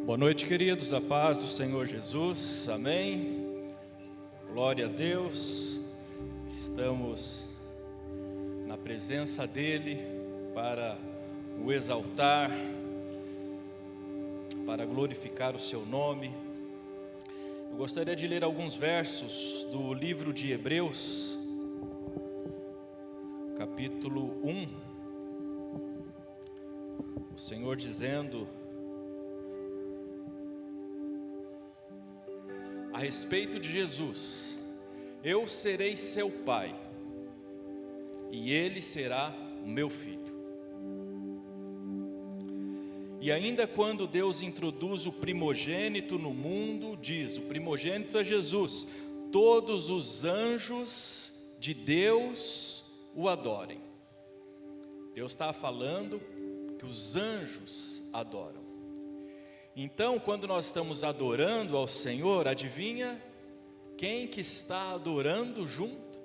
Boa noite, queridos, a paz do Senhor Jesus, amém, glória a Deus. Estamos na presença dEle para o exaltar, para glorificar o seu nome. Eu gostaria de ler alguns versos do livro de Hebreus, capítulo 1, o Senhor dizendo a respeito de Jesus: eu serei seu pai, e ele será o meu filho. E ainda quando Deus introduz o primogênito no mundo, diz, o primogênito é Jesus, todos os anjos de Deus o adorem. Deus está falando que os anjos adoram. Então, quando nós estamos adorando ao Senhor, adivinha quem que está adorando junto?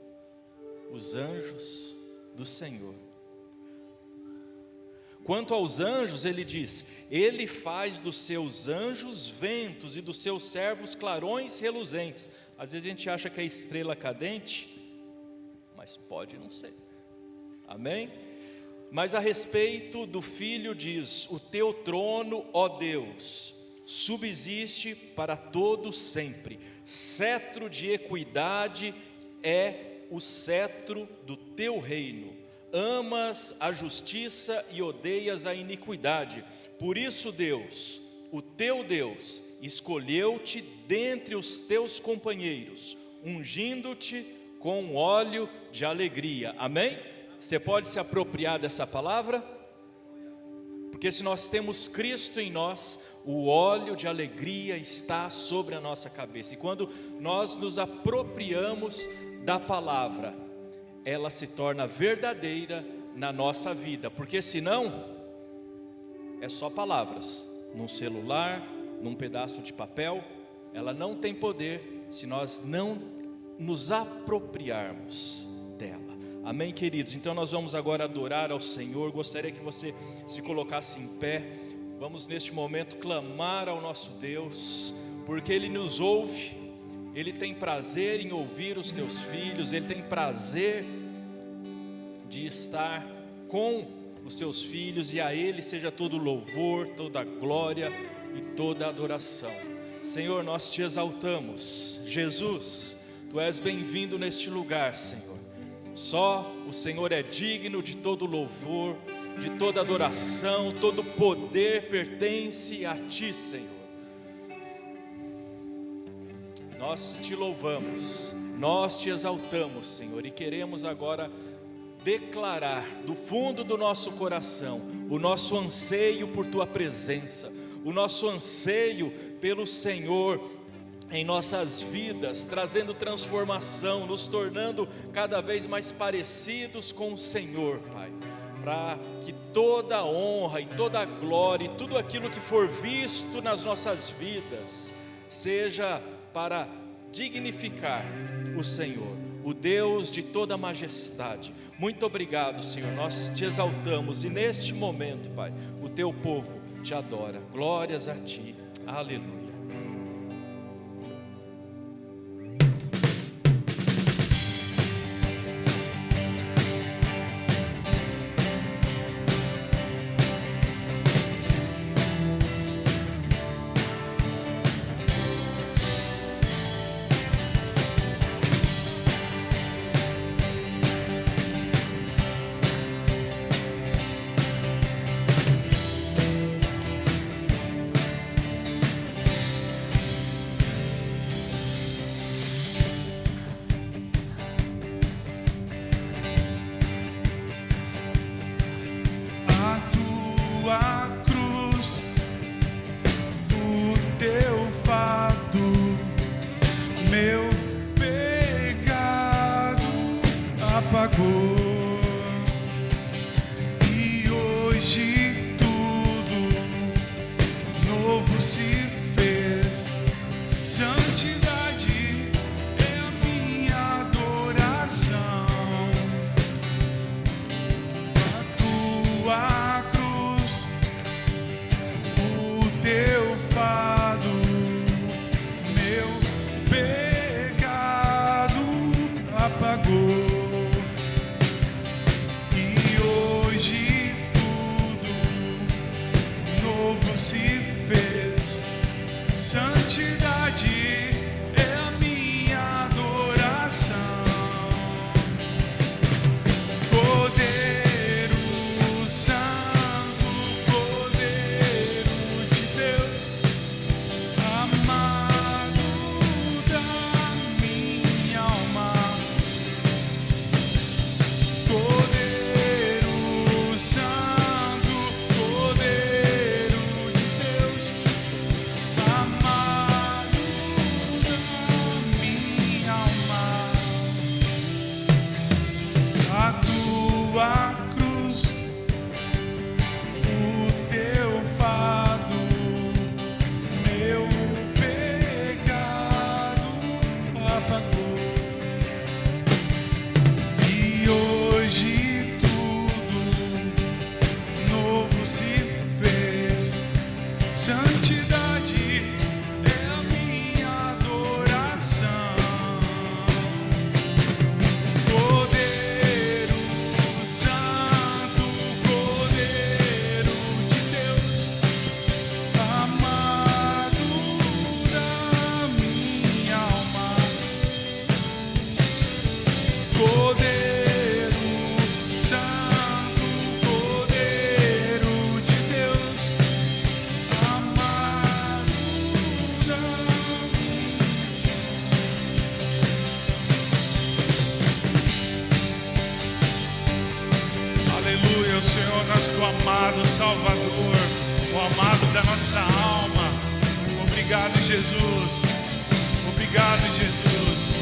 Os anjos do Senhor. Quanto aos anjos, ele diz: ele faz dos seus anjos ventos e dos seus servos clarões reluzentes. Às vezes a gente acha que é estrela cadente, mas pode não ser, amém? Mas a respeito do Filho diz: o teu trono, ó Deus, subsiste para todo sempre, cetro de equidade é o cetro do teu reino, amas a justiça e odeias a iniquidade. Por isso Deus, o teu Deus, escolheu-te dentre os teus companheiros, ungindo-te com óleo de alegria, amém? Você pode se apropriar dessa palavra? Porque se nós temos Cristo em nós, o óleo de alegria está sobre a nossa cabeça. E quando nós nos apropriamos da palavra, ela se torna verdadeira na nossa vida. Porque senão, é só palavras, num celular, num pedaço de papel. Ela não tem poder se nós não nos apropriarmos dela. Amém, queridos? Então nós vamos agora adorar ao Senhor. Gostaria que você se colocasse em pé. Vamos neste momento clamar ao nosso Deus, porque Ele nos ouve. Ele tem prazer em ouvir os teus filhos. Ele tem prazer de estar com os seus filhos. E a Ele seja todo louvor, toda glória e toda adoração. Senhor, nós te exaltamos. Jesus, Tu és bem-vindo neste lugar, Senhor. Só o Senhor é digno de todo louvor, de toda adoração, todo poder pertence a Ti, Senhor. Nós te louvamos, nós te exaltamos, Senhor, e queremos agora declarar do fundo do nosso coração o nosso anseio por Tua presença, o nosso anseio pelo Senhor em nossas vidas, trazendo transformação, nos tornando cada vez mais parecidos com o Senhor, Pai, para que toda a honra e toda a glória e tudo aquilo que for visto nas nossas vidas seja para dignificar o Senhor, o Deus de toda majestade. Muito obrigado, Senhor, nós te exaltamos e neste momento, Pai, o Teu povo te adora. Glórias a Ti, aleluia. E hoje tudo novo se fez. Santidade é a minha adoração. A tua cruz, o teu fardo o amado Salvador, o amado da nossa alma. Obrigado, Jesus. Obrigado, Jesus.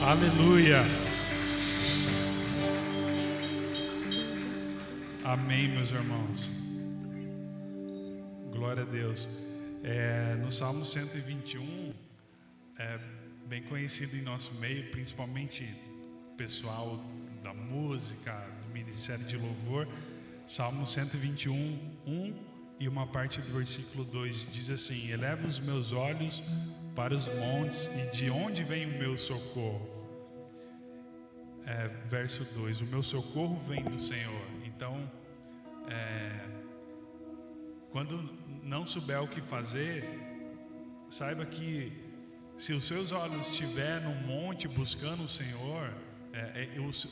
Aleluia. Amém, meus irmãos. Glória a Deus. No Salmo 121, bem conhecido em nosso meio, principalmente o pessoal da música, do Ministério de Louvor. Salmo 121, 1 e uma parte do versículo 2 diz assim: eleva os meus olhos para os montes, e de onde vem o meu socorro? Verso 2: o meu socorro vem do Senhor. Então, quando não souber o que fazer, saiba que se os seus olhos estiverem no monte buscando o Senhor,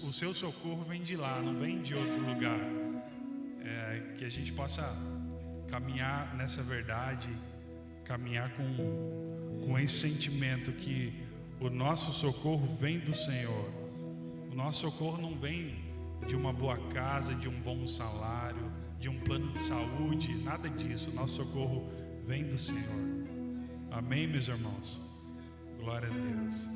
o seu socorro vem de lá, não vem de outro lugar. Que a gente possa caminhar nessa verdade, caminhar com esse sentimento que o nosso socorro vem do Senhor. O nosso socorro não vem de uma boa casa, de um bom salário, de um plano de saúde, nada disso. O nosso socorro vem do Senhor. Amém, meus irmãos? Glória a Deus.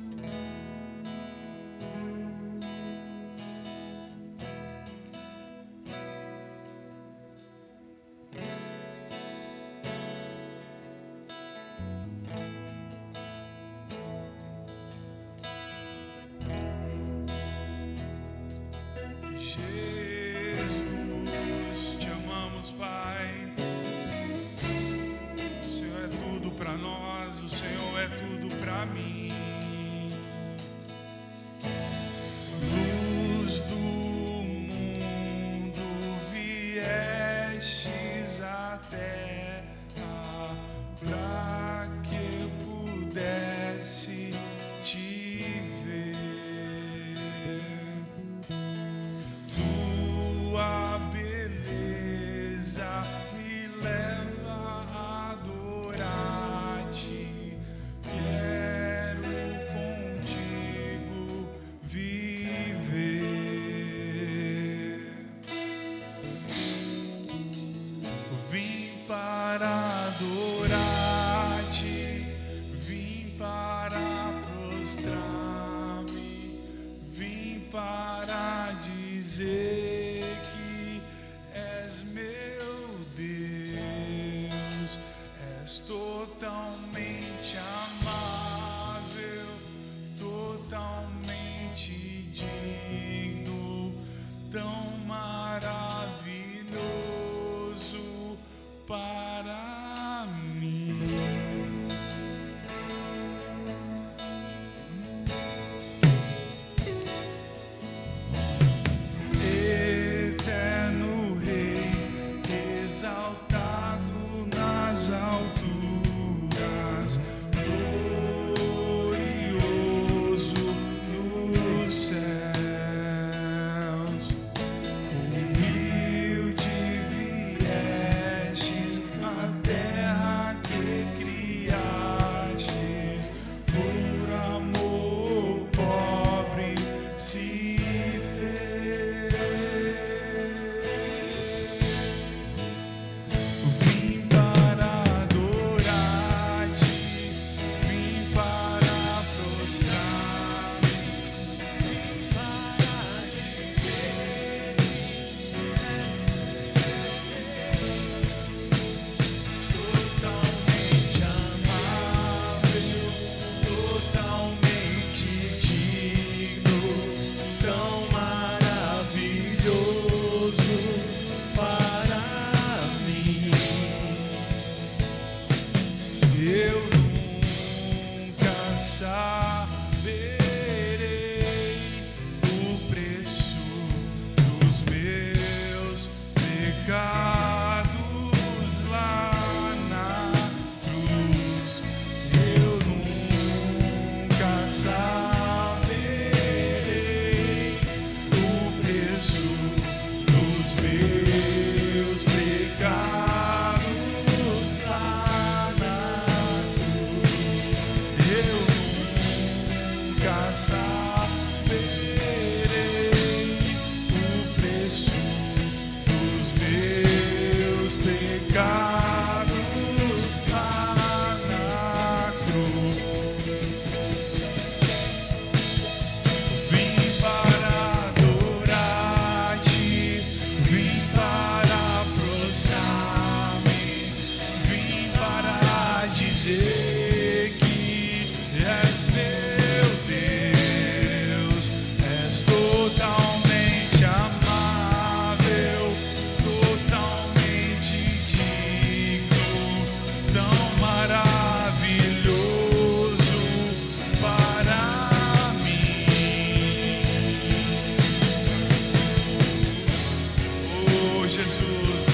Jesus.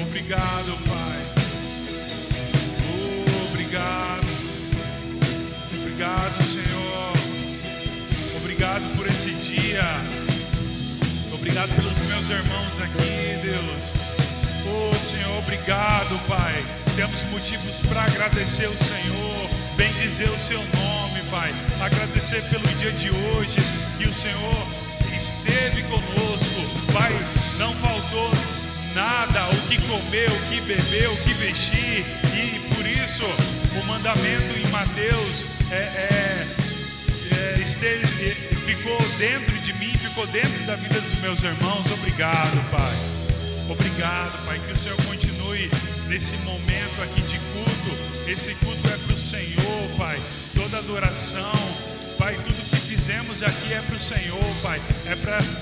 Obrigado, Pai. Obrigado. Obrigado, Senhor. Obrigado por esse dia. Obrigado pelos meus irmãos aqui, Deus. Oh, Senhor, obrigado, Pai. Temos motivos para agradecer o Senhor, bendizer o Seu nome, Pai. Agradecer pelo dia de hoje, que o Senhor esteve conosco, Pai. Não faltou nada, o que comer, o que beber, o que vestir. E por isso, o mandamento em Mateus ficou dentro de mim, ficou dentro da vida dos meus irmãos. Obrigado, Pai. Obrigado, Pai, que o Senhor continue nesse momento aqui de culto. Esse culto é para o Senhor, Pai. Toda adoração, Pai, tudo que fizemos aqui é para o Senhor, Pai. É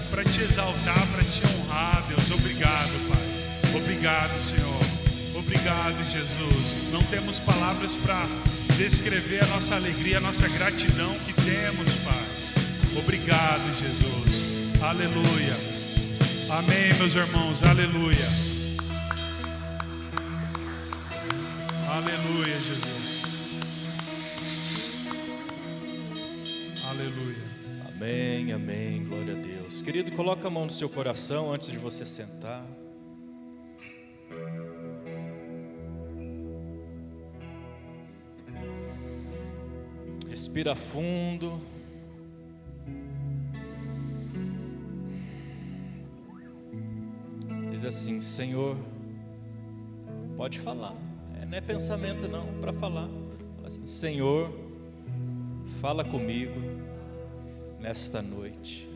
para te exaltar, para te honrar, Deus. Obrigado, Pai. Obrigado, Senhor. Obrigado, Jesus. Não temos palavras para descrever a nossa alegria, a nossa gratidão que temos, Pai. Obrigado, Jesus. Aleluia. Amém, meus irmãos. Aleluia. Aleluia, Jesus. Aleluia. Amém, amém, glória a Deus. Querido, coloca a mão no seu coração antes de você sentar. Respira fundo. Diz assim: Senhor, pode falar, não é pensamento não, para falar. Fala assim: Senhor, fala comigo nesta noite.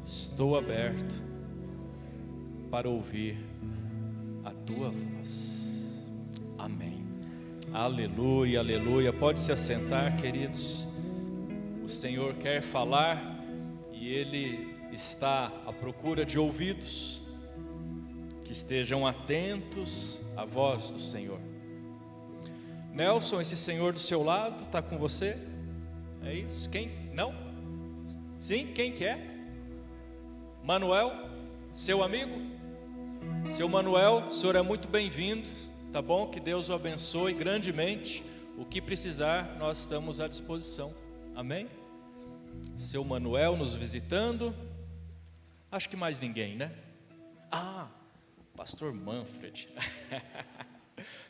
Estou aberto para ouvir a tua voz. Amém. Aleluia, aleluia. Pode se assentar, queridos. O Senhor quer falar e Ele está à procura de ouvidos que estejam atentos à voz do Senhor. Nelson, esse senhor do seu lado está com você? É isso? Quem? Não? Sim? Quem que é? Manuel, seu amigo? Seu Manuel, o senhor é muito bem-vindo, tá bom? Que Deus o abençoe grandemente. O que precisar, nós estamos à disposição. Amém? Seu Manuel nos visitando. Acho que mais ninguém, né? Pastor Manfred.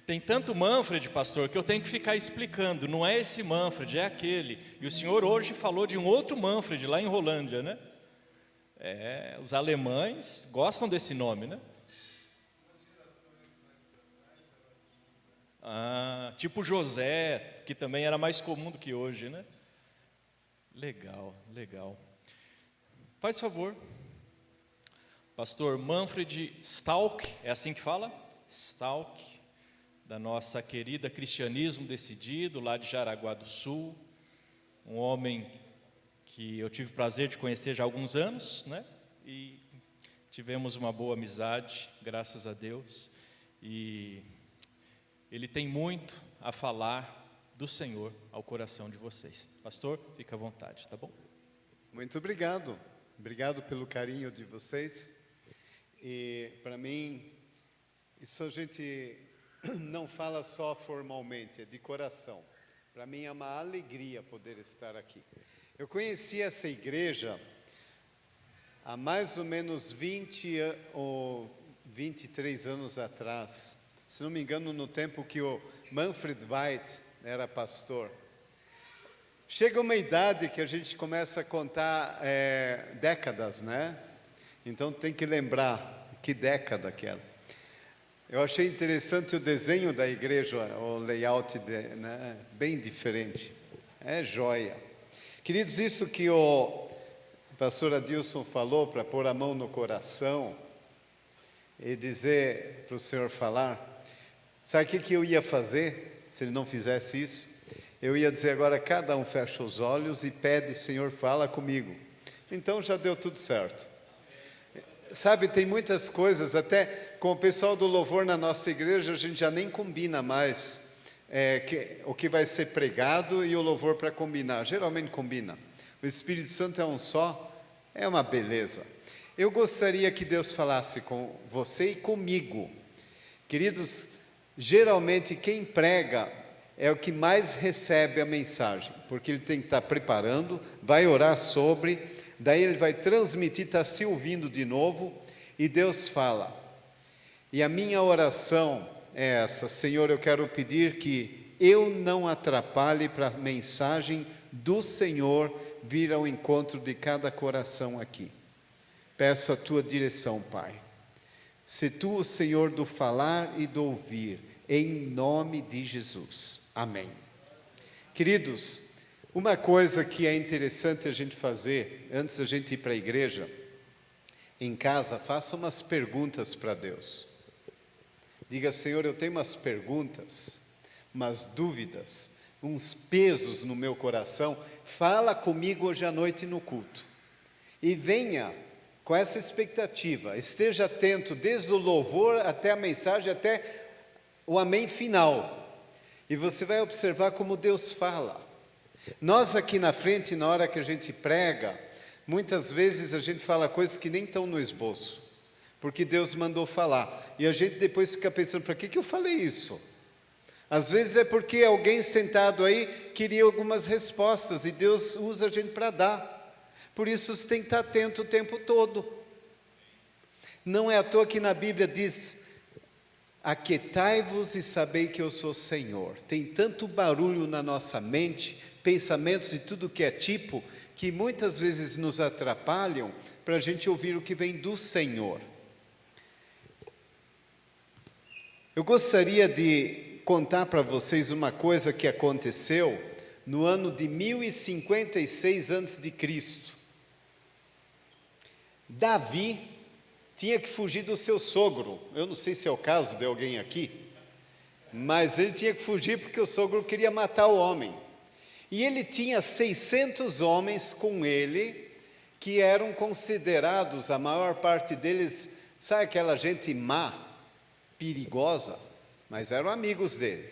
Tem tanto Manfred, pastor, que eu tenho que ficar explicando. Não é esse Manfred, é aquele. E o senhor hoje falou de um outro Manfred lá em Rolândia, né? Os alemães gostam desse nome, né? Tipo José, que também era mais comum do que hoje, né? Legal, legal. Faz favor. Pastor Manfred Stalk, é assim que fala? Stalk, da nossa querida Cristianismo Decidido, lá de Jaraguá do Sul. Um homem que eu tive o prazer de conhecer já há alguns anos, né? E tivemos uma boa amizade, graças a Deus. E ele tem muito a falar do Senhor ao coração de vocês. Pastor, fica à vontade, tá bom? Muito obrigado. Obrigado pelo carinho de vocês. E para mim, isso a gente não fala só formalmente, é de coração. Para mim é uma alegria poder estar aqui. Eu conheci essa igreja há mais ou menos 20 ou 23 anos atrás. Se não me engano, no tempo que o Manfred White era pastor. Chega uma idade que a gente começa a contar décadas, né? Então tem que lembrar que década que era. Eu achei interessante o desenho da igreja, o layout, né? Bem diferente. É joia. Queridos, isso que o pastor Adilson falou, para pôr a mão no coração e dizer para o Senhor falar, sabe o que eu ia fazer se ele não fizesse isso? Eu ia dizer agora, cada um fecha os olhos e pede, Senhor, fala comigo. Então já deu tudo certo. Sabe, tem muitas coisas, até com o pessoal do louvor na nossa igreja, a gente já nem combina mais o que vai ser pregado e o louvor para combinar. Geralmente combina. O Espírito Santo é um só, é uma beleza. Eu gostaria que Deus falasse com você e comigo. Queridos, geralmente quem prega é o que mais recebe a mensagem, porque ele tem que estar preparando, vai orar sobre, daí ele vai transmitir, está se ouvindo de novo, e Deus fala. E a minha oração é essa: Senhor, eu quero pedir que eu não atrapalhe para a mensagem do Senhor vir ao encontro de cada coração aqui. Peço a tua direção, Pai. Se tu, o Senhor do falar e do ouvir, em nome de Jesus. Amém. Queridos, uma coisa que é interessante a gente fazer, antes da gente ir para a igreja, em casa, faça umas perguntas para Deus. Diga: Senhor, eu tenho umas perguntas, umas dúvidas, uns pesos no meu coração. Fala comigo hoje à noite no culto. E venha com essa expectativa. Esteja atento desde o louvor até a mensagem, até o amém final. E você vai observar como Deus fala. Nós aqui na frente, na hora que a gente prega, muitas vezes a gente fala coisas que nem estão no esboço, porque Deus mandou falar. E a gente depois fica pensando: para que eu falei isso? Às vezes é porque alguém sentado aí queria algumas respostas e Deus usa a gente para dar. Por isso você tem que estar atento o tempo todo. Não é à toa que na Bíblia diz: aquietai-vos e sabei que eu sou Senhor. Tem tanto barulho na nossa mente, pensamentos de tudo que é tipo, que muitas vezes nos atrapalham para a gente ouvir o que vem do Senhor. Eu gostaria de contar para vocês uma coisa que aconteceu no ano de 1056 a.C. Davi tinha que fugir do seu sogro. Eu não sei se é o caso de alguém aqui, mas ele tinha que fugir porque o sogro queria matar o homem. E ele tinha 600 homens com ele, que eram considerados, a maior parte deles, sabe aquela gente má, perigosa, mas eram amigos dele.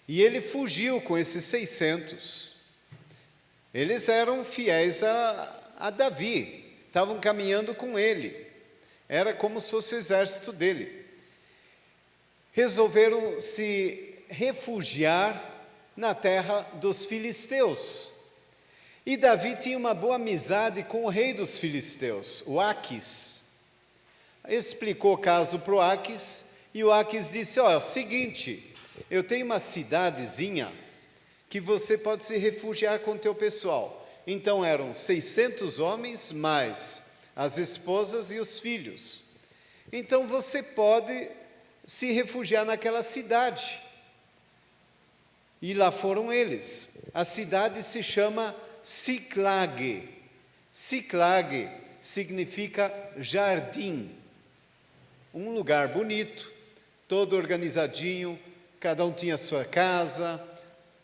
E ele fugiu com esses 600. Eles eram fiéis a Davi, estavam caminhando com ele. Era como se fosse o exército dele. Resolveram se refugiar na terra dos filisteus. E Davi tinha uma boa amizade com o rei dos filisteus, o Aquis. Explicou o caso para o Aquis, e o Aquis disse: ó, é o seguinte, eu tenho uma cidadezinha que você pode se refugiar com o teu pessoal. Então eram 600 homens, mais as esposas e os filhos. Então você pode se refugiar naquela cidade. E lá foram eles. A cidade se chama Siclag. Siclag significa jardim. Um lugar bonito, todo organizadinho, cada um tinha sua casa,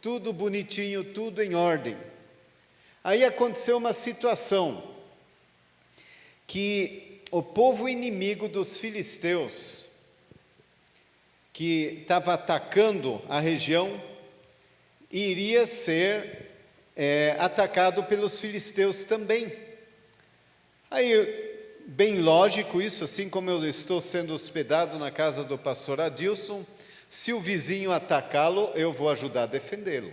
tudo bonitinho, tudo em ordem. Aí aconteceu uma situação que o povo inimigo dos filisteus, que estava atacando a região, iria ser atacado pelos filisteus também. Aí, bem lógico isso, assim como eu estou sendo hospedado na casa do pastor Adilson, se o vizinho atacá-lo, eu vou ajudar a defendê-lo.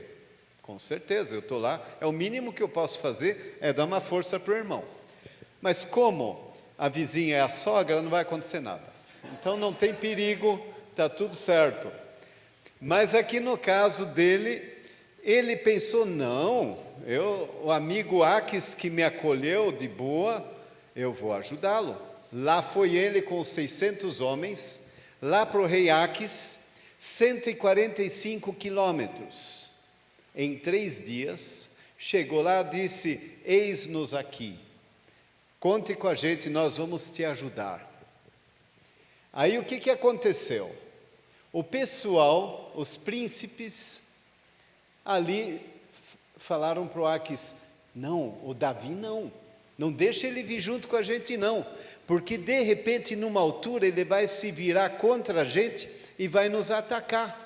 Com certeza, eu estou lá, é o mínimo que eu posso fazer, é dar uma força para o irmão. Mas como a vizinha é a sogra, não vai acontecer nada. Então não tem perigo, está tudo certo. Mas aqui no caso dele, ele pensou: não, o amigo Aquis que me acolheu de boa, eu vou ajudá-lo. Lá foi ele com os 600 homens, lá para o rei Aquis, 145 quilômetros. Em 3 dias, chegou lá e disse: eis-nos aqui. Conte com a gente, nós vamos te ajudar. Aí o que aconteceu? O pessoal, os príncipes, ali falaram para o Aquis: não, o Davi não deixa ele vir junto com a gente não, porque de repente numa altura ele vai se virar contra a gente e vai nos atacar,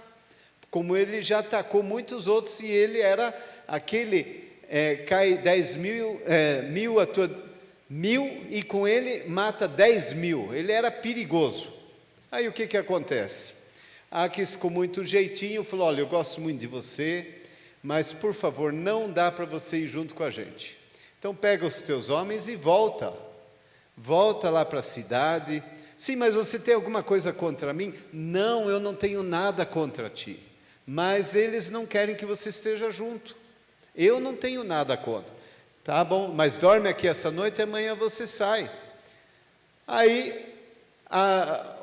como ele já atacou muitos outros, e ele era aquele, cai 10 mil, 1000 e com ele mata 10.000. Ele era perigoso. Aí o que acontece? Aquis, com muito jeitinho, falou: olha, eu gosto muito de você, mas por favor, não dá para você ir junto com a gente. Então pega os teus homens e volta lá para a cidade. Sim, mas você tem alguma coisa contra mim? Não, eu não tenho nada contra ti, mas eles não querem que você esteja junto. Eu não tenho nada contra. Tá bom, mas dorme aqui essa noite e amanhã você sai. Aí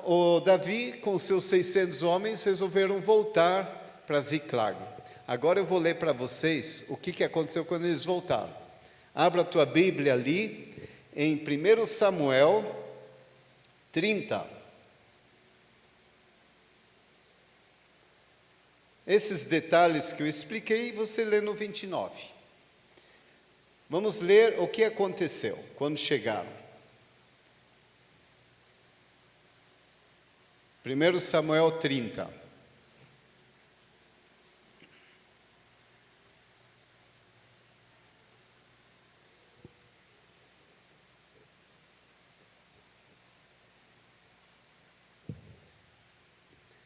o Davi, com seus 600 homens, resolveram voltar para Ziclag. Agora eu vou ler para vocês o que aconteceu quando eles voltaram. Abra a tua Bíblia ali, em 1 Samuel 30. Esses detalhes que eu expliquei, você lê no 29. Vamos ler o que aconteceu quando chegaram. 1 Samuel 30.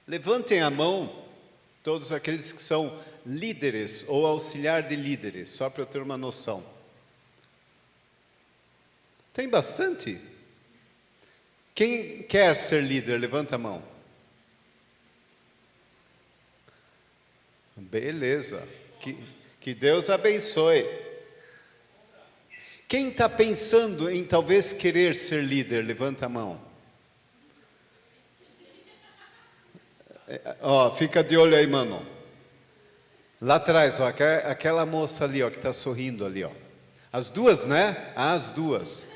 Levantem a mão todos aqueles que são líderes ou auxiliar de líderes, só para eu ter uma noção. Tem bastante? Quem quer ser líder, levanta a mão. Beleza, que Deus abençoe. Quem está pensando em talvez querer ser líder, levanta a mão. Ó, fica de olho aí, mano. Lá atrás, ó, aquela moça ali, ó, que está sorrindo ali, ó. As duas, né? As duas.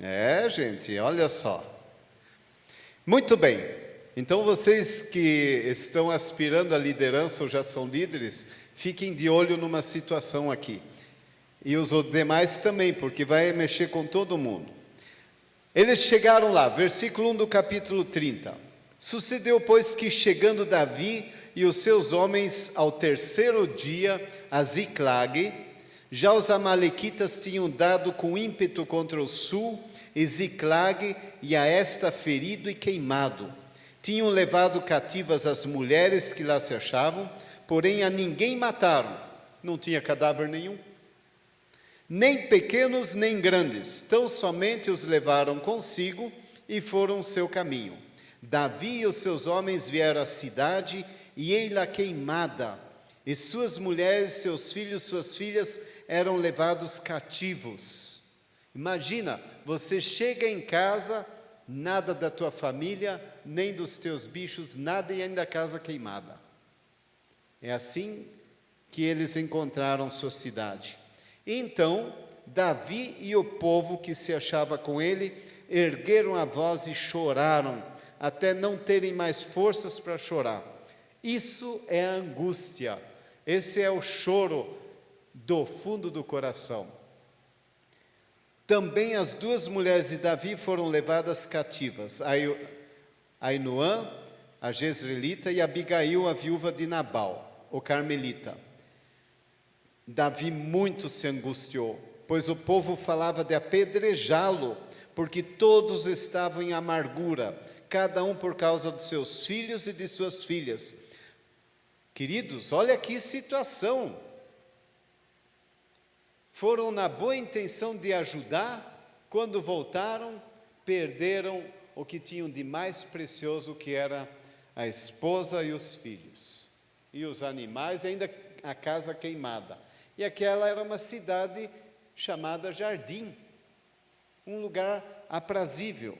É, gente, olha só. Muito bem. Então, vocês que estão aspirando à liderança ou já são líderes, fiquem de olho numa situação aqui. E os demais também, porque vai mexer com todo mundo. Eles chegaram lá, versículo 1 do capítulo 30. Sucedeu, pois, que chegando Davi e os seus homens ao terceiro dia a Ziclag, já os amalequitas tinham dado com ímpeto contra o sul, e Ziclag e a esta ferido e queimado. Tinham levado cativas as mulheres que lá se achavam, porém a ninguém mataram, não tinha cadáver nenhum. Nem pequenos nem grandes, tão somente os levaram consigo e foram o seu caminho. Davi e os seus homens vieram à cidade, e ei-la queimada, e suas mulheres, seus filhos, suas filhas eram levados cativos. Imagina, você chega em casa, nada da tua família, nem dos teus bichos, nada, e ainda a casa queimada. É assim que eles encontraram sua cidade. Então, Davi e o povo que se achava com ele, ergueram a voz e choraram, até não terem mais forças para chorar. Isso é a angústia, esse é o choro do fundo do coração. Também as duas mulheres de Davi foram levadas cativas, Ainoã, a jezreelita, e Abigail, a viúva de Nabal, o carmelita. Davi muito se angustiou, pois o povo falava de apedrejá-lo, porque todos estavam em amargura, cada um por causa dos seus filhos e de suas filhas. Queridos, olha que situação. Foram na boa intenção de ajudar, quando voltaram, perderam o que tinham de mais precioso, que era a esposa e os filhos, e os animais, e ainda a casa queimada. E aquela era uma cidade chamada Jardim, um lugar aprazível.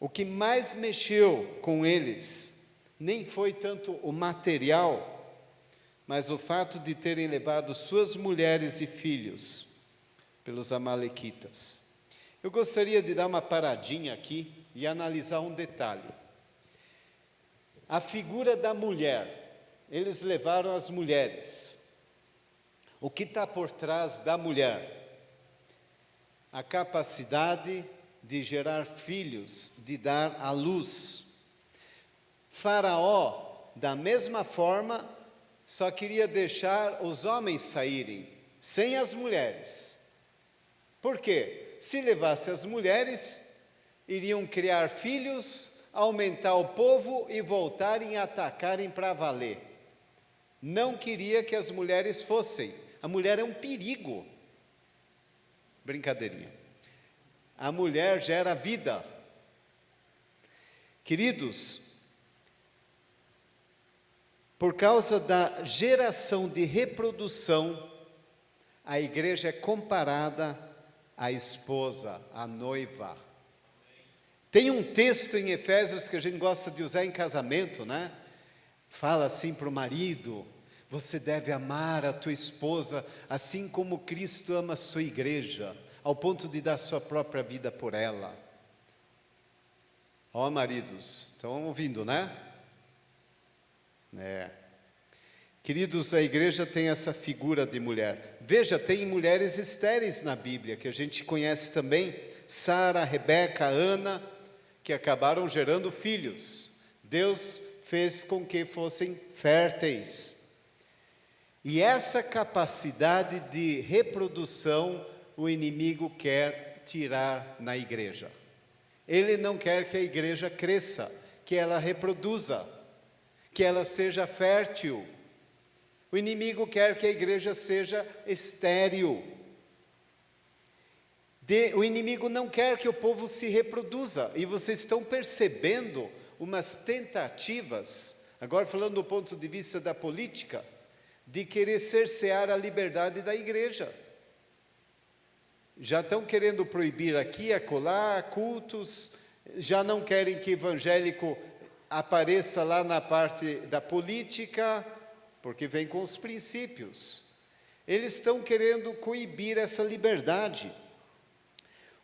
O que mais mexeu com eles nem foi tanto o material, mas o fato de terem levado suas mulheres e filhos pelos amalequitas. Eu gostaria de dar uma paradinha aqui e analisar um detalhe. A figura da mulher, eles levaram as mulheres. O que está por trás da mulher? A capacidade de gerar filhos, de dar à luz. Faraó, da mesma forma, só queria deixar os homens saírem, sem as mulheres. Por quê? Se levasse as mulheres, iriam criar filhos, aumentar o povo e voltarem a atacarem para valer. Não queria que as mulheres fossem. A mulher é um perigo. Brincadeirinha. A mulher gera vida. Queridos, por causa da geração de reprodução, a igreja é comparada à esposa, à noiva. Tem um texto em Efésios que a gente gosta de usar em casamento, né? Fala assim para o marido: você deve amar a tua esposa assim como Cristo ama a sua igreja, ao ponto de dar sua própria vida por ela. Ó, maridos, estão ouvindo, né? Queridos, a igreja tem essa figura de mulher. Veja, tem mulheres estéreis na Bíblia, que a gente conhece também, Sara, Rebeca, Ana, que acabaram gerando filhos. Deus fez com que fossem férteis. E essa capacidade de reprodução, o inimigo quer tirar na igreja. Ele não quer que a igreja cresça, que ela reproduza, que ela seja fértil. O inimigo quer que a igreja seja estéril. O inimigo não quer que o povo se reproduza. E vocês estão percebendo umas tentativas, agora falando do ponto de vista da política, de querer cercear a liberdade da igreja. Já estão querendo proibir aqui, acolá, cultos, já não querem que evangélico apareça lá na parte da política, porque vem com os princípios. Eles estão querendo coibir essa liberdade.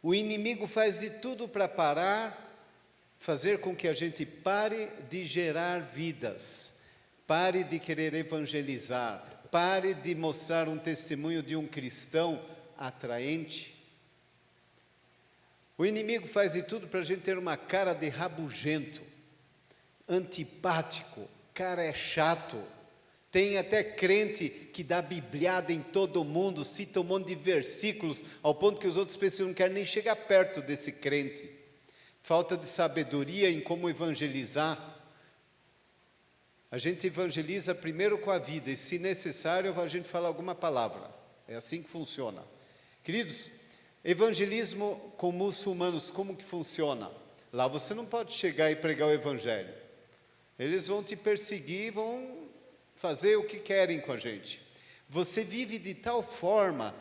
O inimigo faz de tudo para fazer com que a gente pare de gerar vidas, pare de querer evangelizar, pare de mostrar um testemunho de um cristão atraente. O inimigo faz de tudo para a gente ter uma cara de rabugento, antipático, cara é chato. Tem até crente que dá bibliada em todo mundo, cita um monte de versículos, ao ponto que os outros pessoas não querem nem chegar perto desse crente. Falta de sabedoria em como evangelizar. A gente evangeliza primeiro com a vida, e se necessário a gente fala alguma palavra. É assim que funciona. Queridos, evangelismo com muçulmanos, como que funciona? Lá você não pode chegar e pregar o evangelho. Eles vão te perseguir, vão fazer o que querem com a gente. Você vive de tal forma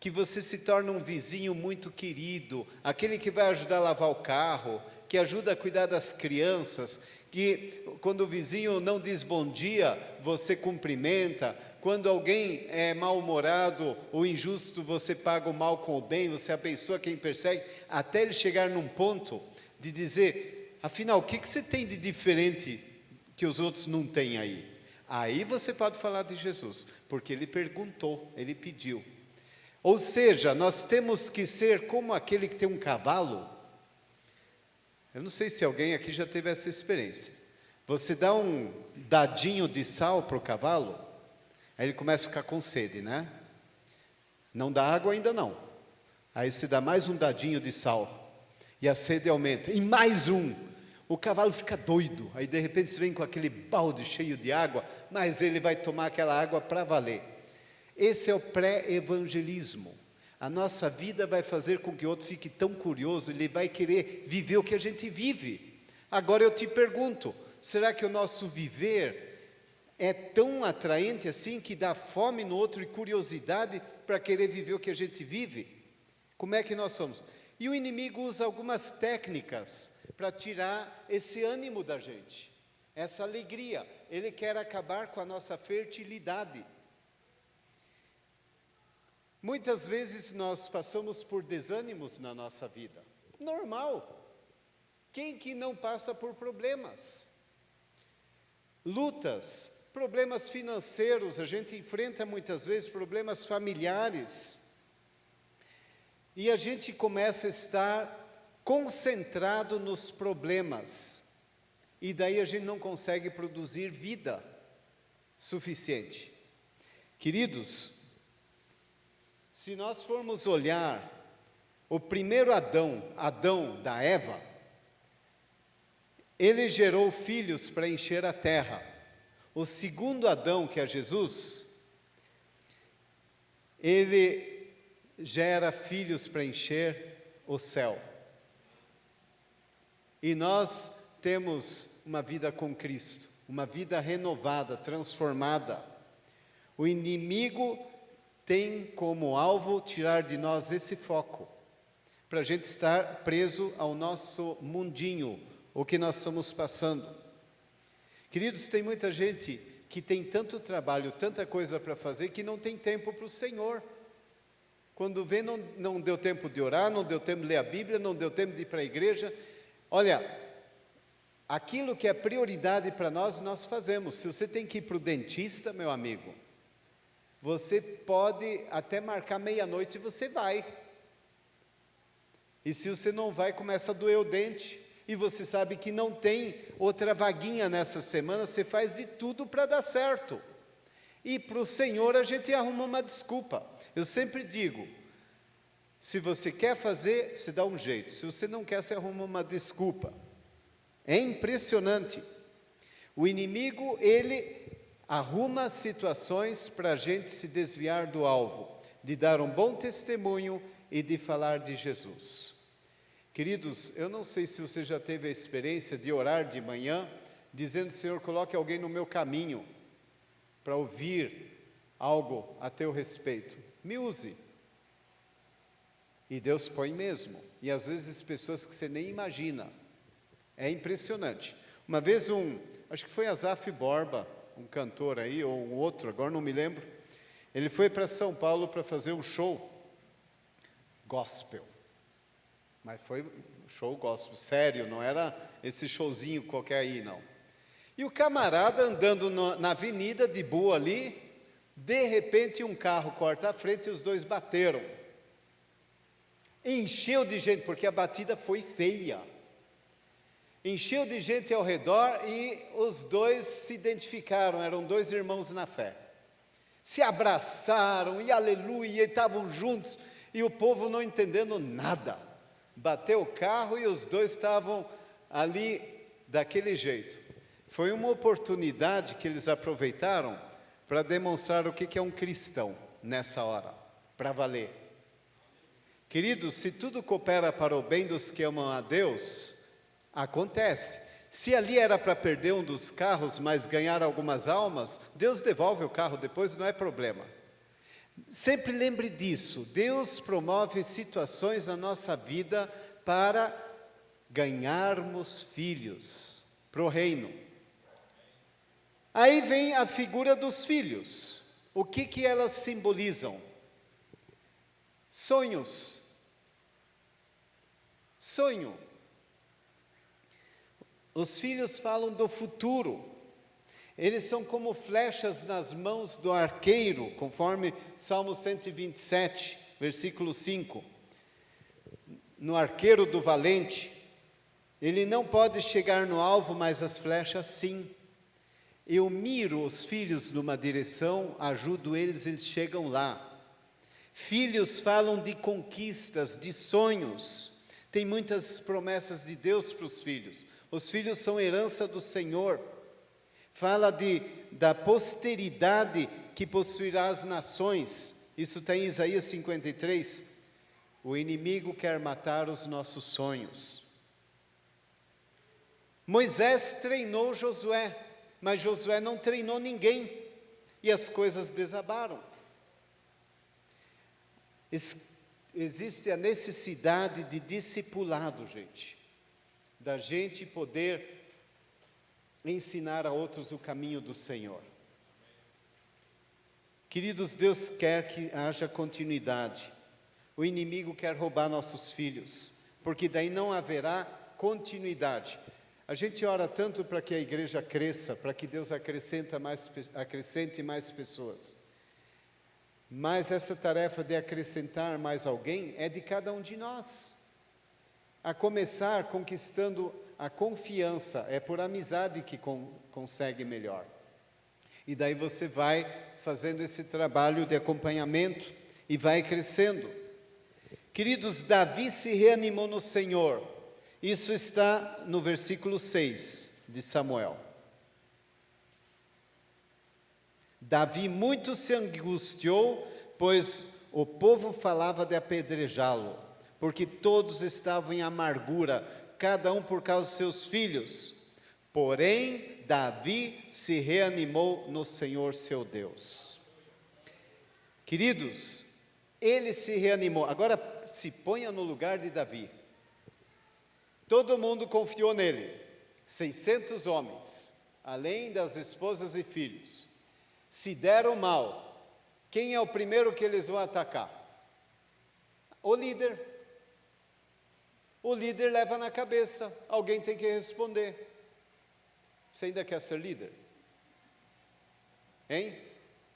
que você se torna um vizinho muito querido, aquele que vai ajudar a lavar o carro, que ajuda a cuidar das crianças, que quando o vizinho não diz bom dia, você cumprimenta. Quando alguém é mal-humorado ou injusto, você paga o mal com o bem, você abençoa quem persegue, até ele chegar num ponto de dizer, afinal, o que você tem de diferente que os outros não têm aí? Aí você pode falar de Jesus, porque ele perguntou, ele pediu. Ou seja, nós temos que ser como aquele que tem um cavalo. Eu não sei se alguém aqui já teve essa experiência. Você dá um dadinho de sal para o cavalo, aí ele começa a ficar com sede, né? Não dá água ainda não. Aí você dá mais um dadinho de sal, e a sede aumenta, e mais um. O cavalo fica doido, aí de repente você vem com aquele balde cheio de água, mas ele vai tomar aquela água para valer. Esse é o pré-evangelismo. A nossa vida vai fazer com que o outro fique tão curioso, ele vai querer viver o que a gente vive. Agora eu te pergunto, será que o nosso viver é tão atraente assim, que dá fome no outro e curiosidade para querer viver o que a gente vive? Como é que nós somos? E o inimigo usa algumas técnicas para tirar esse ânimo da gente, essa alegria. Ele quer acabar com a nossa fertilidade. Muitas vezes nós passamos por desânimos na nossa vida. Normal. Quem que não passa por problemas? Lutas, problemas financeiros, a gente enfrenta muitas vezes problemas familiares. E a gente começa a estar concentrado nos problemas, e daí a gente não consegue produzir vida suficiente. Queridos, se nós formos olhar O primeiro Adão da Eva, ele gerou filhos para encher a terra. O segundo Adão, que é Jesus, ele gera filhos para encher o céu. E nós temos uma vida com Cristo, uma vida renovada, transformada. O inimigo tem como alvo tirar de nós esse foco, para a gente estar preso ao nosso mundinho, o que nós estamos passando. Queridos, tem muita gente que tem tanto trabalho, tanta coisa para fazer, que não tem tempo para o Senhor. Quando vê, não deu tempo de orar, não deu tempo de ler a Bíblia, não deu tempo de ir para a igreja. Olha, aquilo que é prioridade para nós, nós fazemos. Se você tem que ir para o dentista, meu amigo, você pode até marcar meia-noite e você vai. E se você não vai, começa a doer o dente. E você sabe que não tem outra vaguinha nessa semana, você faz de tudo para dar certo. E para o Senhor a gente arruma uma desculpa. Eu sempre digo, se você quer fazer, você dá um jeito. Se você não quer, você arruma uma desculpa. É impressionante. O inimigo, ele arruma situações para a gente se desviar do alvo, de dar um bom testemunho e de falar de Jesus. Queridos, eu não sei se você já teve a experiência de orar de manhã, dizendo: Senhor, coloque alguém no meu caminho para ouvir algo a teu respeito. Me use. E Deus põe mesmo. E às vezes pessoas que você nem imagina. É impressionante. Uma vez acho que foi Azaf Borba, um cantor aí, ou um outro, agora não me lembro. Ele foi para São Paulo para fazer um show gospel. Mas foi um show gospel, sério, não era esse showzinho qualquer aí, não. E o camarada andando na avenida, de boa ali, de repente um carro corta a frente e os dois bateram. Encheu de gente, porque a batida foi feia. Encheu de gente ao redor e os dois se identificaram, eram dois irmãos na fé. Se abraçaram e aleluia, e estavam juntos, e o povo não entendendo nada. Bateu o carro e os dois estavam ali daquele jeito. Foi uma oportunidade que eles aproveitaram para demonstrar o que é um cristão nessa hora, para valer. Queridos, se tudo coopera para o bem dos que amam a Deus, acontece. Se ali era para perder um dos carros, mas ganhar algumas almas, Deus devolve o carro depois, não é problema. Sempre lembre disso, Deus promove situações na nossa vida para ganharmos filhos para o reino. Aí vem a figura dos filhos. O que elas simbolizam? Sonhos. Sonho. Os filhos falam do futuro. Eles são como flechas nas mãos do arqueiro, conforme Salmo 127, versículo 5. No arqueiro do valente, ele não pode chegar no alvo, mas as flechas sim. Eu miro os filhos numa direção, ajudo eles chegam lá. Filhos falam de conquistas, de sonhos. Tem muitas promessas de Deus para os filhos. Os filhos são herança do Senhor. Fala da posteridade que possuirá as nações. Isso está em Isaías 53. O inimigo quer matar os nossos sonhos. Moisés treinou Josué, mas Josué não treinou ninguém. E as coisas desabaram. Existe a necessidade de discipulado, gente. Da gente poder ensinar a outros o caminho do Senhor. Queridos, Deus quer que haja continuidade. O inimigo quer roubar nossos filhos, porque daí não haverá continuidade. A gente ora tanto para que a igreja cresça, para que Deus acrescente mais pessoas. Mas essa tarefa de acrescentar mais alguém é de cada um de nós. A começar conquistando a confiança, é por amizade que consegue melhor. E daí você vai fazendo esse trabalho de acompanhamento e vai crescendo. Queridos, Davi se reanimou no Senhor. Isso está no versículo 6 de Samuel. Davi muito se angustiou, pois o povo falava de apedrejá-lo, porque todos estavam em amargura, cada um por causa dos seus filhos. Porém, Davi se reanimou no Senhor seu Deus. Queridos, ele se reanimou. Agora se ponha no lugar de Davi. Todo mundo confiou nele. 600 homens, além das esposas e filhos, se deram mal. Quem é o primeiro que eles vão atacar? O líder. O líder leva na cabeça. Alguém tem que responder. Você ainda quer ser líder? Hein?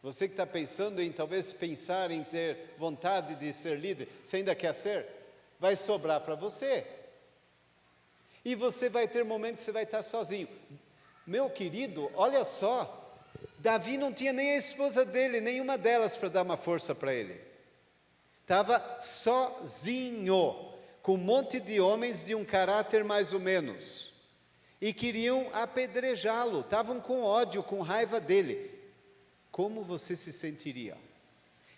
Você que está pensando em talvez pensar em ter vontade de ser líder, você ainda quer ser? Vai sobrar para você. E você vai ter momentos que você vai estar sozinho. Meu querido, olha só, Davi não tinha nem a esposa dele, nenhuma delas para dar uma força para ele. Estava sozinho, com um monte de homens de um caráter mais ou menos. E queriam apedrejá-lo, estavam com ódio, com raiva dele. Como você se sentiria?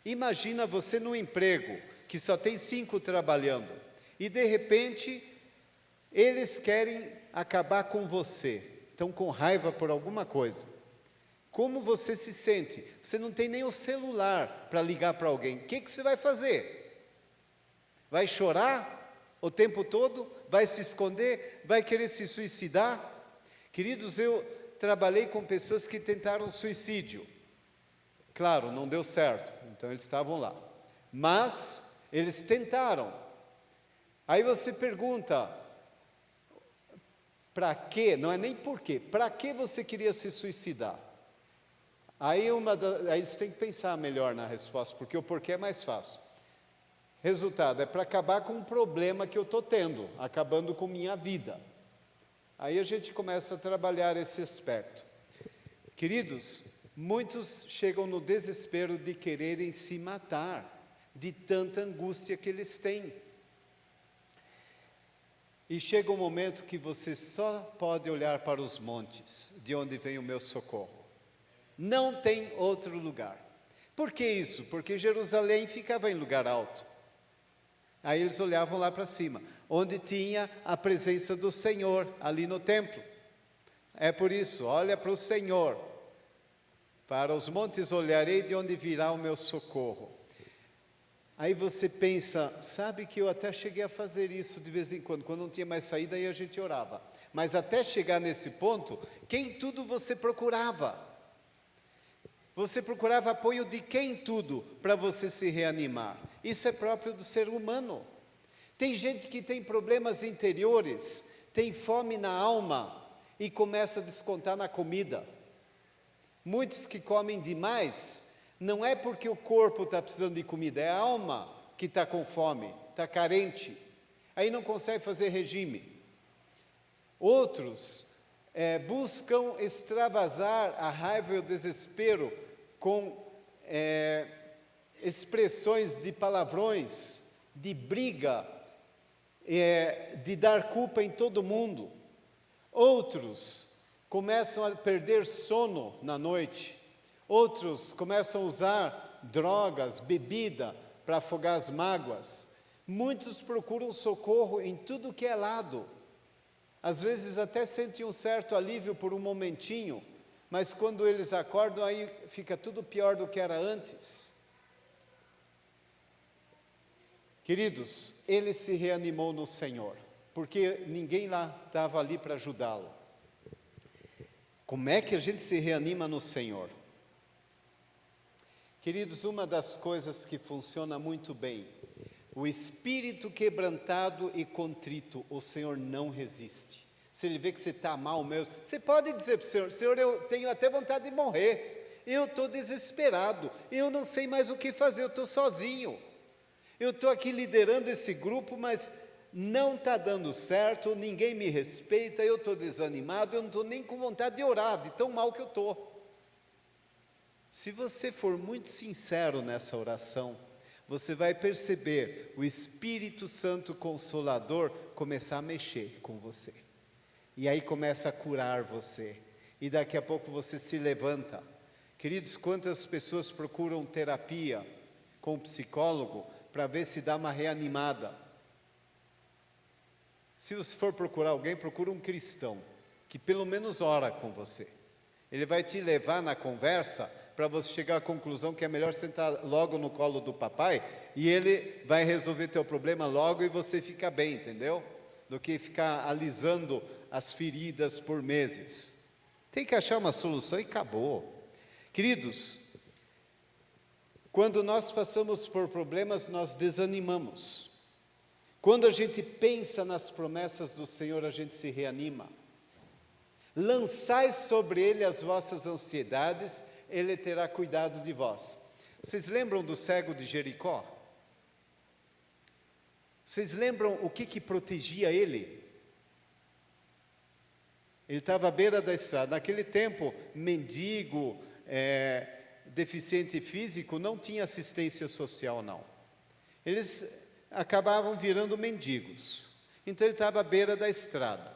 Imagina você num emprego, que só tem 5 trabalhando, e de repente, eles querem acabar com você, estão com raiva por alguma coisa. Como você se sente? Você não tem nem o celular para ligar para alguém. O que você vai fazer? Vai chorar o tempo todo? Vai se esconder? Vai querer se suicidar? Queridos, eu trabalhei com pessoas que tentaram suicídio. Claro, não deu certo, então eles estavam lá. Mas eles tentaram. Aí você pergunta, para quê? Não é nem por quê. Para que você queria se suicidar? Aí eles têm que pensar melhor na resposta, porque o porquê é mais fácil. Resultado, é para acabar com um problema que eu estou tendo, acabando com minha vida. Aí a gente começa a trabalhar esse aspecto. Queridos, muitos chegam no desespero de quererem se matar, de tanta angústia que eles têm. E chega um momento que você só pode olhar para os montes, de onde vem o meu socorro. Não tem outro lugar. Por que isso? Porque Jerusalém ficava em lugar alto. Aí eles olhavam lá para cima, onde tinha a presença do Senhor, ali no templo. É por isso, olha para o Senhor. Para os montes olharei, de onde virá o meu socorro. Aí você pensa, sabe que eu até cheguei a fazer isso de vez em quando não tinha mais saída, aí a gente orava. Mas até chegar nesse ponto, quem tudo você procurava? Você procurava apoio de quem tudo para você se reanimar? Isso é próprio do ser humano. Tem gente que tem problemas interiores, tem fome na alma e começa a descontar na comida. Muitos que comem demais, não é porque o corpo está precisando de comida, é a alma que está com fome, está carente. Aí não consegue fazer regime. Outros buscam extravasar a raiva e o desespero com expressões de palavrões, de briga, de dar culpa em todo mundo. Outros começam a perder sono na noite. Outros começam a usar drogas, bebida, para afogar as mágoas. Muitos procuram socorro em tudo que é lado. Às vezes até sentem um certo alívio por um momentinho, mas quando eles acordam, aí fica tudo pior do que era antes. Queridos, ele se reanimou no Senhor, porque ninguém lá estava ali para ajudá-lo. Como é que a gente se reanima no Senhor? Queridos, uma das coisas que funciona muito bem, o espírito quebrantado e contrito, o Senhor não resiste. Se Ele vê que você está mal mesmo, você pode dizer para o Senhor, Senhor, eu tenho até vontade de morrer, eu estou desesperado, eu não sei mais o que fazer, eu estou sozinho, eu estou aqui liderando esse grupo, mas não está dando certo, ninguém me respeita, eu estou desanimado, eu não estou nem com vontade de orar, de tão mal que eu estou. Se você for muito sincero nessa oração, você vai perceber o Espírito Santo Consolador começar a mexer com você. E aí começa a curar você. E daqui a pouco você se levanta. Queridos, quantas pessoas procuram terapia com um psicólogo para ver se dá uma reanimada? Se você for procurar alguém, procura um cristão, que pelo menos ora com você. Ele vai te levar na conversa para você chegar à conclusão que é melhor sentar logo no colo do papai e ele vai resolver teu problema logo e você fica bem, entendeu? Do que ficar alisando as feridas por meses. Tem que achar uma solução e acabou. Queridos, quando nós passamos por problemas, nós desanimamos. Quando a gente pensa nas promessas do Senhor, a gente se reanima. Lançai sobre Ele as vossas ansiedades, Ele terá cuidado de vós. Vocês lembram do cego de Jericó? Vocês lembram o que protegia ele? Ele estava à beira da estrada. Naquele tempo, mendigo, deficiente físico, não tinha assistência social, não. Eles acabavam virando mendigos. Então ele estava à beira da estrada.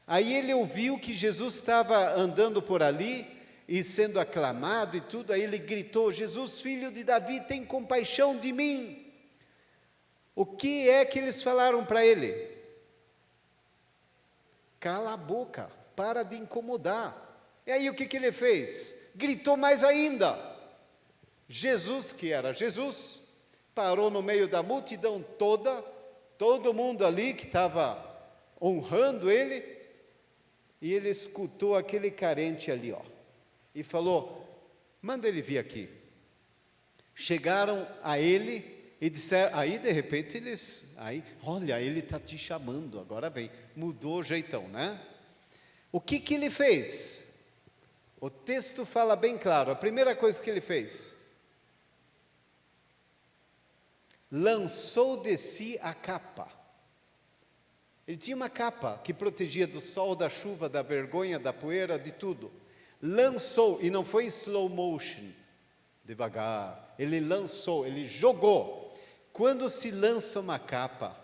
Aí ele ouviu que Jesus estava andando por ali e sendo aclamado e tudo. Aí ele gritou: Jesus, filho de Davi, tem compaixão de mim. O que é que eles falaram para ele? Cala a boca, para de incomodar. E aí o que ele fez? Gritou mais ainda. Jesus, que era Jesus, parou no meio da multidão toda, todo mundo ali que estava honrando ele, e ele escutou aquele carente ali, e falou: manda ele vir aqui. Chegaram a ele e disseram, aí de repente olha, ele está te chamando, agora vem, mudou o jeitão, né? O que ele fez? O texto fala bem claro, a primeira coisa que ele fez: lançou de si a capa. Ele tinha uma capa que protegia do sol, da chuva, da vergonha, da poeira, de tudo. Lançou, e não foi em slow motion, devagar. Ele lançou, ele jogou. Quando se lança uma capa,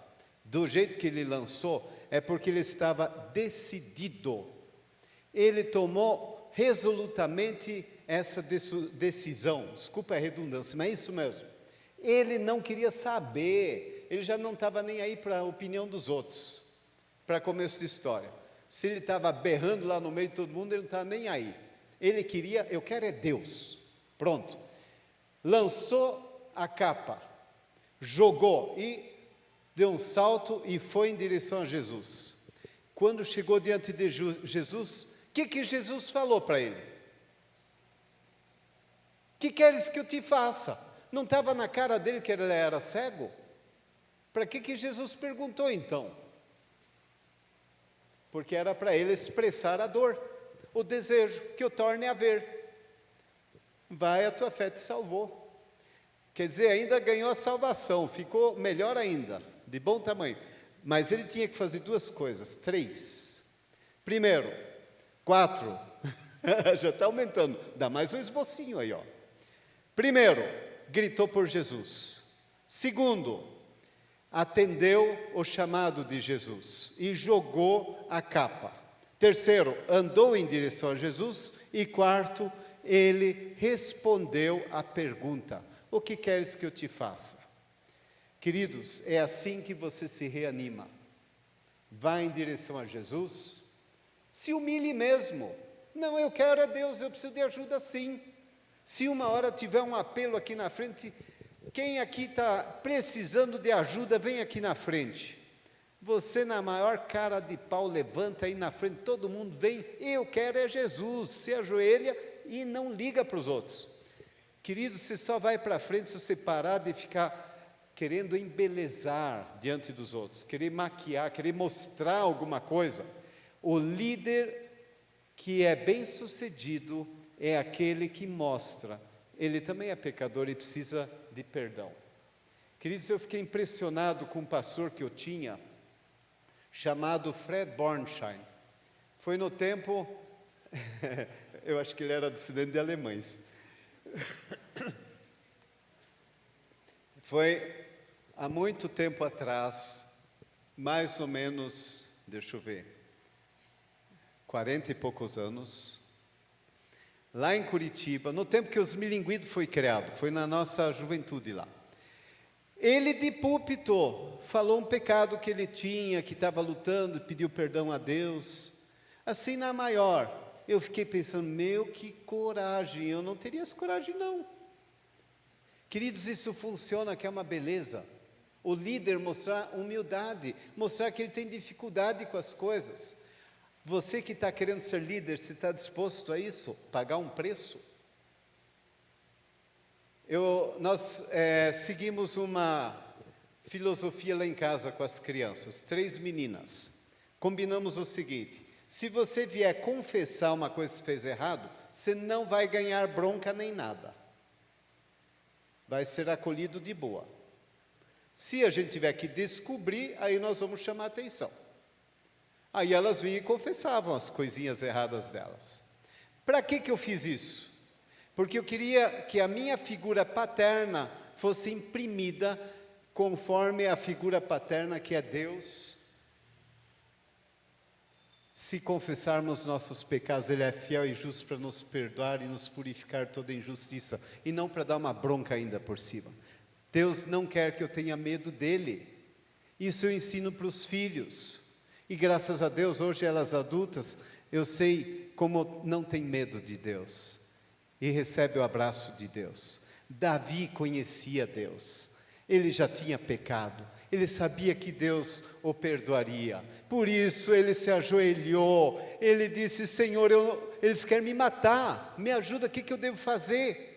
do jeito que ele lançou, é porque ele estava decidido. Ele tomou resolutamente essa decisão. Desculpa a redundância, mas é isso mesmo. Ele não queria saber, ele já não estava nem aí para a opinião dos outros. Para começo de história, se ele estava berrando lá no meio de todo mundo, ele não estava nem aí. Ele queria, eu quero é Deus. Pronto. Lançou a capa, jogou e deu um salto e foi em direção a Jesus. Quando chegou diante de Jesus, o que Jesus falou para ele? Que queres que eu te faça? Não estava na cara dele que ele era cego? Para que Jesus perguntou então? Porque era para ele expressar a dor, o desejo que o torne a ver. Vai, a tua fé te salvou. Quer dizer, ainda ganhou a salvação, ficou melhor ainda, de bom tamanho. Mas ele tinha que fazer 2 coisas, 3. Primeiro, 4, já está aumentando, dá mais um esbocinho aí, Primeiro, gritou por Jesus. Segundo, atendeu o chamado de Jesus e jogou a capa. Terceiro, andou em direção a Jesus. E quarto, ele respondeu à pergunta: o que queres que eu te faça? Queridos, é assim que você se reanima. Vá em direção a Jesus, se humilhe mesmo. Não, eu quero é Deus, eu preciso de ajuda sim. Se uma hora tiver um apelo aqui na frente, quem aqui está precisando de ajuda, vem aqui na frente. Você na maior cara de pau, levanta aí na frente, todo mundo vem, eu quero é Jesus, se ajoelha e não liga para os outros. Querido, você só vai para frente se você parar de ficar querendo embelezar diante dos outros, querer maquiar, querer mostrar alguma coisa. O líder que é bem sucedido é aquele que mostra. Ele também é pecador e precisa de perdão. Queridos, eu fiquei impressionado com um pastor que eu tinha, chamado Fred Bornstein. Foi no tempo, eu acho que ele era descendente de alemães. Foi há muito tempo atrás, mais ou menos, deixa eu ver, 40 e poucos anos, lá em Curitiba, no tempo que os Milinguidos foi criado, foi na nossa juventude lá. Ele de púlpito falou um pecado que ele tinha, que estava lutando, pediu perdão a Deus, assim na maior. Eu fiquei pensando, meu, que coragem, eu não teria essa coragem não. Queridos, isso funciona, que é uma beleza. O líder mostrar humildade, mostrar que ele tem dificuldade com as coisas. Você que está querendo ser líder, se está disposto a isso, pagar um preço? Nós seguimos uma filosofia lá em casa com as crianças, 3 meninas. Combinamos o seguinte: se você vier confessar uma coisa que fez errado, você não vai ganhar bronca nem nada. Vai ser acolhido de boa. Se a gente tiver que descobrir, aí nós vamos chamar a atenção. Aí elas vinham e confessavam as coisinhas erradas delas. Para que eu fiz isso? Porque eu queria que a minha figura paterna fosse imprimida conforme a figura paterna que é Deus. Se confessarmos nossos pecados, Ele é fiel e justo para nos perdoar e nos purificar toda injustiça, e não para dar uma bronca ainda por cima. Deus não quer que eu tenha medo dEle. Isso eu ensino para os filhos. E graças a Deus, hoje elas adultas, eu sei como não tem medo de Deus. E recebe o abraço de Deus. Davi conhecia Deus. Ele já tinha pecado. Ele sabia que Deus o perdoaria. Por isso ele se ajoelhou. Ele disse, Senhor, eles querem me matar. Me ajuda, o que eu devo fazer?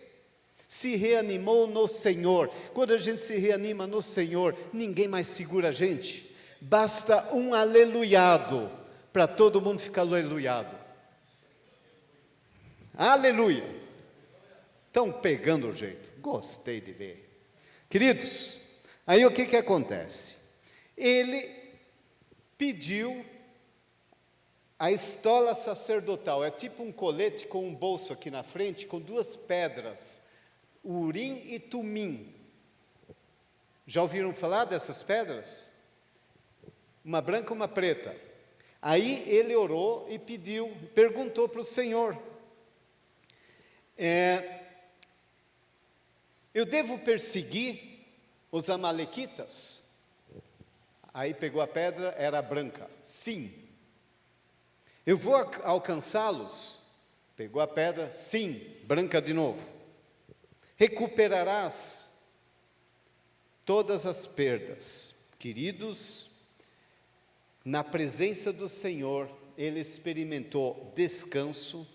Se reanimou no Senhor. Quando a gente se reanima no Senhor, ninguém mais segura a gente. Basta um aleluiado para todo mundo ficar aleluiado. Aleluia. Estão pegando o jeito. Gostei de ver. Queridos, aí o que acontece? Ele pediu a estola sacerdotal. É tipo um colete com um bolso aqui na frente, com 2 pedras. Urim e Tumim. Já ouviram falar dessas pedras? Uma branca e uma preta. Aí ele orou e pediu, perguntou para o Senhor, eu devo perseguir os amalequitas? Aí pegou a pedra, era branca. Sim. Eu vou alcançá-los? Pegou a pedra, sim, branca de novo. Recuperarás todas as perdas. Queridos, na presença do Senhor, ele experimentou descanso,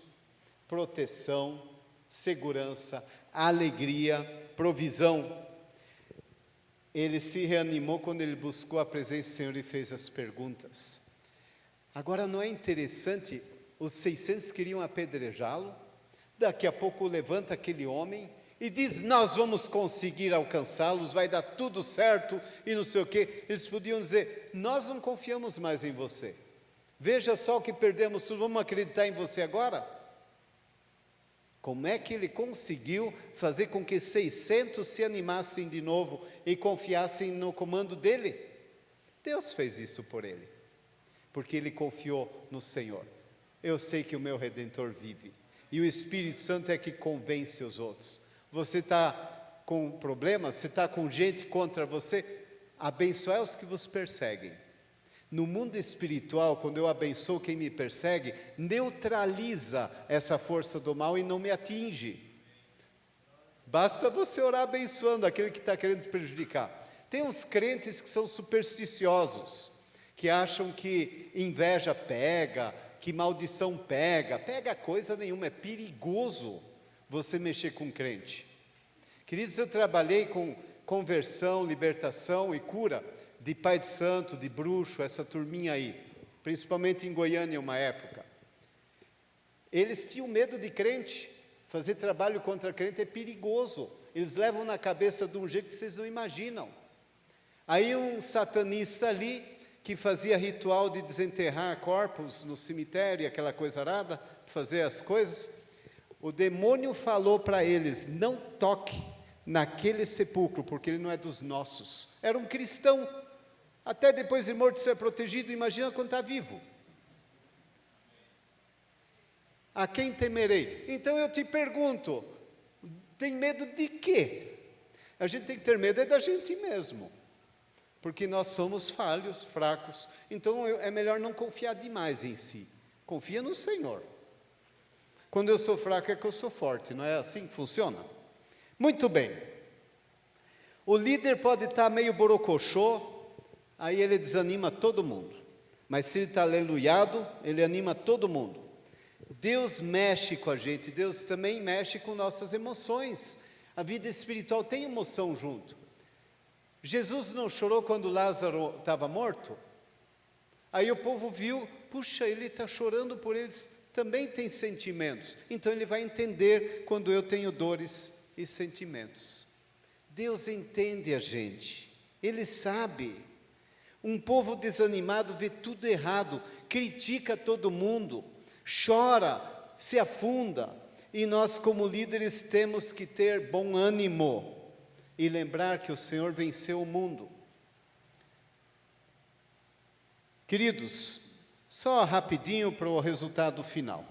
proteção, segurança, alegria, provisão. Ele se reanimou quando ele buscou a presença do Senhor e fez as perguntas. Agora, não é interessante? Os 600 queriam apedrejá-lo. Daqui a pouco levanta aquele homem e diz, nós vamos conseguir alcançá-los, vai dar tudo certo e não sei o quê. Eles podiam dizer, nós não confiamos mais em você. Veja só o que perdemos, vamos acreditar em você agora? Como é que ele conseguiu fazer com que 600 se animassem de novo e confiassem no comando dele? Deus fez isso por ele, porque ele confiou no Senhor. Eu sei que o meu Redentor vive, e o Espírito Santo é que convence os outros. Você está com problemas, você está com gente contra você, abençoai os que vos perseguem. No mundo espiritual, quando eu abençoo quem me persegue, neutraliza essa força do mal e não me atinge. Basta você orar abençoando aquele que está querendo te prejudicar. Tem uns crentes que são supersticiosos, que acham que inveja pega, que maldição pega. Pega coisa nenhuma, é perigoso você mexer com crente. Queridos, eu trabalhei com conversão, libertação e cura de pai de santo, de bruxo, essa turminha aí, principalmente em Goiânia, uma época. Eles tinham medo de crente. Fazer trabalho contra crente é perigoso. Eles levam na cabeça de um jeito que vocês não imaginam. Aí um satanista ali, que fazia ritual de desenterrar corpos no cemitério, aquela coisa arada, fazer as coisas, o demônio falou para eles, não toque, naquele sepulcro, porque ele não é dos nossos. Era um cristão, até depois de morto ser protegido, imagina quando está vivo. A quem temerei? Então eu te pergunto, tem medo de quê? A gente tem que ter medo da gente mesmo, porque nós somos falhos, fracos, então é melhor não confiar demais em si. Confia no Senhor. Quando eu sou fraco é que eu sou forte, não é assim que funciona? Muito bem. O líder pode estar meio borocochô, aí ele desanima todo mundo. Mas se ele está aleluiado, ele anima todo mundo. Deus mexe com a gente, Deus também mexe com nossas emoções. A vida espiritual tem emoção junto. Jesus não chorou quando Lázaro estava morto? Aí o povo viu, puxa, ele está chorando por eles, também tem sentimentos. Então ele vai entender quando eu tenho dores e sentimentos. Deus entende a gente, Ele sabe. Um povo desanimado vê tudo errado, critica todo mundo, chora, se afunda. E nós como líderes temos que ter bom ânimo e lembrar que o Senhor venceu o mundo. Queridos, só rapidinho para o resultado final.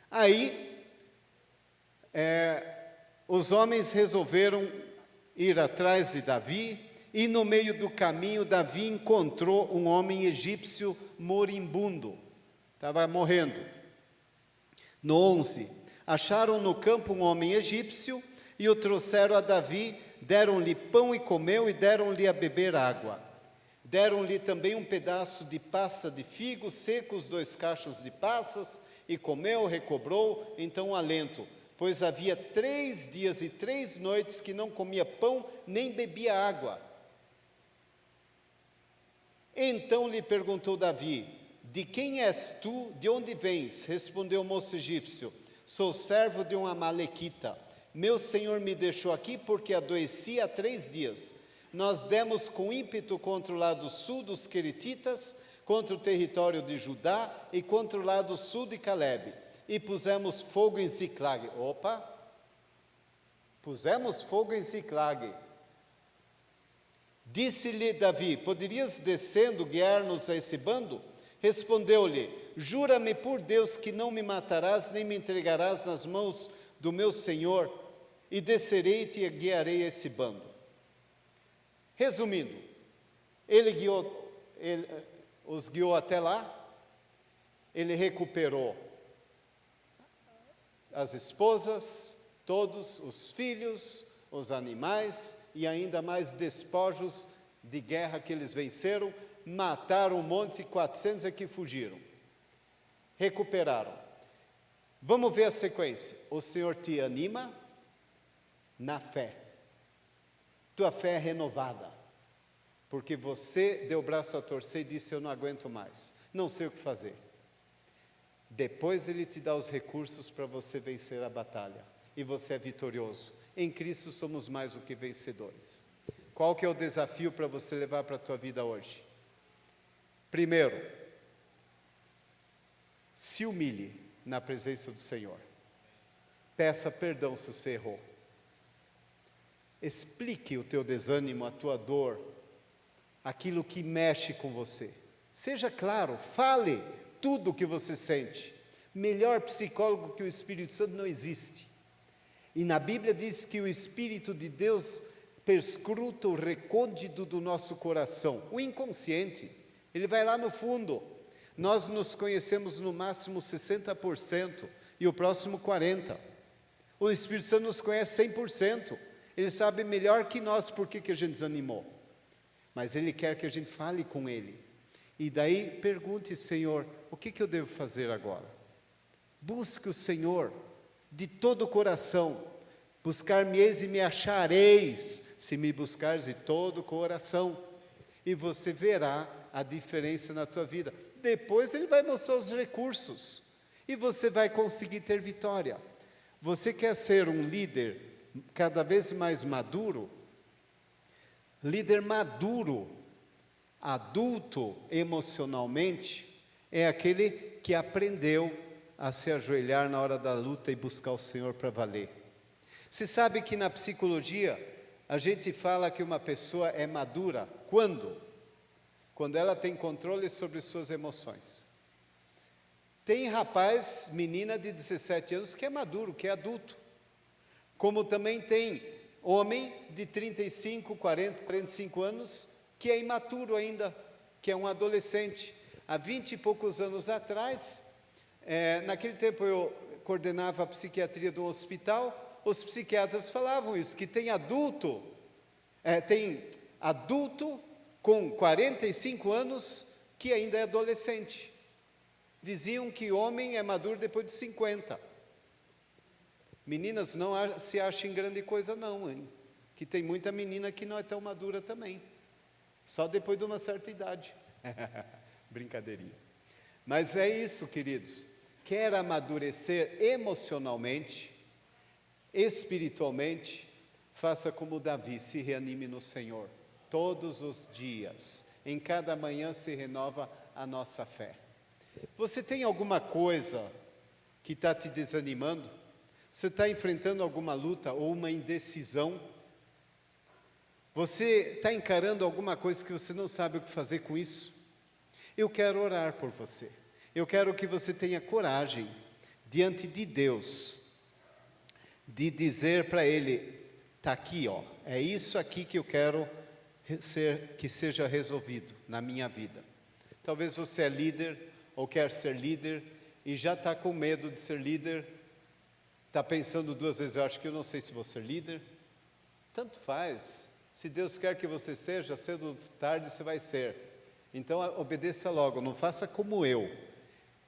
Aí, os homens resolveram ir atrás de Davi, e no meio do caminho, Davi encontrou um homem egípcio moribundo, estava morrendo. No 11, acharam no campo um homem egípcio, e o trouxeram a Davi, deram-lhe pão e comeu, e deram-lhe a beber água. Deram-lhe também um pedaço de pasta de figos secos, 2 cachos de passas, e comeu, recobrou, então alento, pois havia 3 dias e 3 noites que não comia pão, nem bebia água. Então lhe perguntou Davi, de quem és tu, de onde vens? Respondeu o moço egípcio, sou servo de um amalequita. Meu senhor me deixou aqui porque adoeci há 3 dias. Nós demos com ímpeto contra o lado sul dos queretitas, contra o território de Judá e contra o lado sul de Calebe. E pusemos fogo em Ziclag. Opa! Pusemos fogo em Ziclag. Disse-lhe Davi, poderias descendo guiar-nos a esse bando? Respondeu-lhe, jura-me por Deus que não me matarás, nem me entregarás nas mãos do meu senhor, e descerei e te guiarei a esse bando. Resumindo, ele os guiou até lá, ele recuperou as esposas, todos os filhos, os animais e ainda mais despojos de guerra que eles venceram, mataram um monte, 400 é que fugiram, recuperaram. Vamos ver a sequência. O Senhor te anima na fé. Tua fé é renovada, porque você deu o braço a torcer e disse, eu não aguento mais, não sei o que fazer. Depois Ele te dá os recursos para você vencer a batalha, e você é vitorioso. Em Cristo somos mais do que vencedores. Qual que é o desafio para você levar para a tua vida hoje? Primeiro, se humilhe na presença do Senhor. Peça perdão se você errou. Explique o teu desânimo, a tua dor, aquilo que mexe com você. Seja claro, fale tudo o que você sente. Melhor psicólogo que o Espírito Santo não existe. E na Bíblia diz que o Espírito de Deus perscruta o recôndito do nosso coração, o inconsciente. Ele vai lá no fundo. Nós nos conhecemos no máximo 60% e o próximo 40%. O Espírito Santo nos conhece 100%. Ele sabe melhor que nós por que a gente desanimou. Mas Ele quer que a gente fale com Ele. E daí pergunte, Senhor, o que eu devo fazer agora? Busque o Senhor de todo o coração. Buscar-me-eis e me achareis, se me buscares de todo o coração. E você verá a diferença na tua vida. Depois Ele vai mostrar os recursos. E você vai conseguir ter vitória. Você quer ser um líder cada vez mais maduro? Líder maduro, adulto emocionalmente, é aquele que aprendeu a se ajoelhar na hora da luta e buscar o Senhor para valer. Você sabe que na psicologia A gente fala que uma pessoa é madura quando? Quando ela tem controle sobre suas emoções. Tem rapaz, menina de 17 anos que é maduro, que é adulto. Como também tem homem de 35, 40, 45 anos que é imaturo ainda, que é um adolescente. Há 20 e poucos anos atrás, naquele tempo eu coordenava a psiquiatria do hospital, os psiquiatras falavam isso, que tem adulto com 45 anos que ainda é adolescente. Diziam que homem é maduro depois de 50. Meninas, não se achem grande coisa não, hein? Que tem muita menina que não é tão madura também. Só depois de uma certa idade. Brincadeirinha. Mas é isso, queridos. Quer amadurecer emocionalmente, espiritualmente, faça como Davi, se reanime no Senhor. Todos os dias, em cada manhã se renova a nossa fé. Você tem alguma coisa que está te desanimando? Você está enfrentando alguma luta ou uma indecisão? Você está encarando alguma coisa que você não sabe o que fazer com isso? Eu quero orar por você. Eu quero que você tenha coragem, diante de Deus, de dizer para Ele, está aqui, ó, é isso aqui que eu quero que seja resolvido na minha vida. Talvez você é líder, ou quer ser líder, e já está com medo de ser líder, está pensando duas vezes, eu acho que eu não sei se vou ser líder. Tanto faz, se Deus quer que você seja, cedo ou tarde você vai ser. Então obedeça logo, não faça como eu.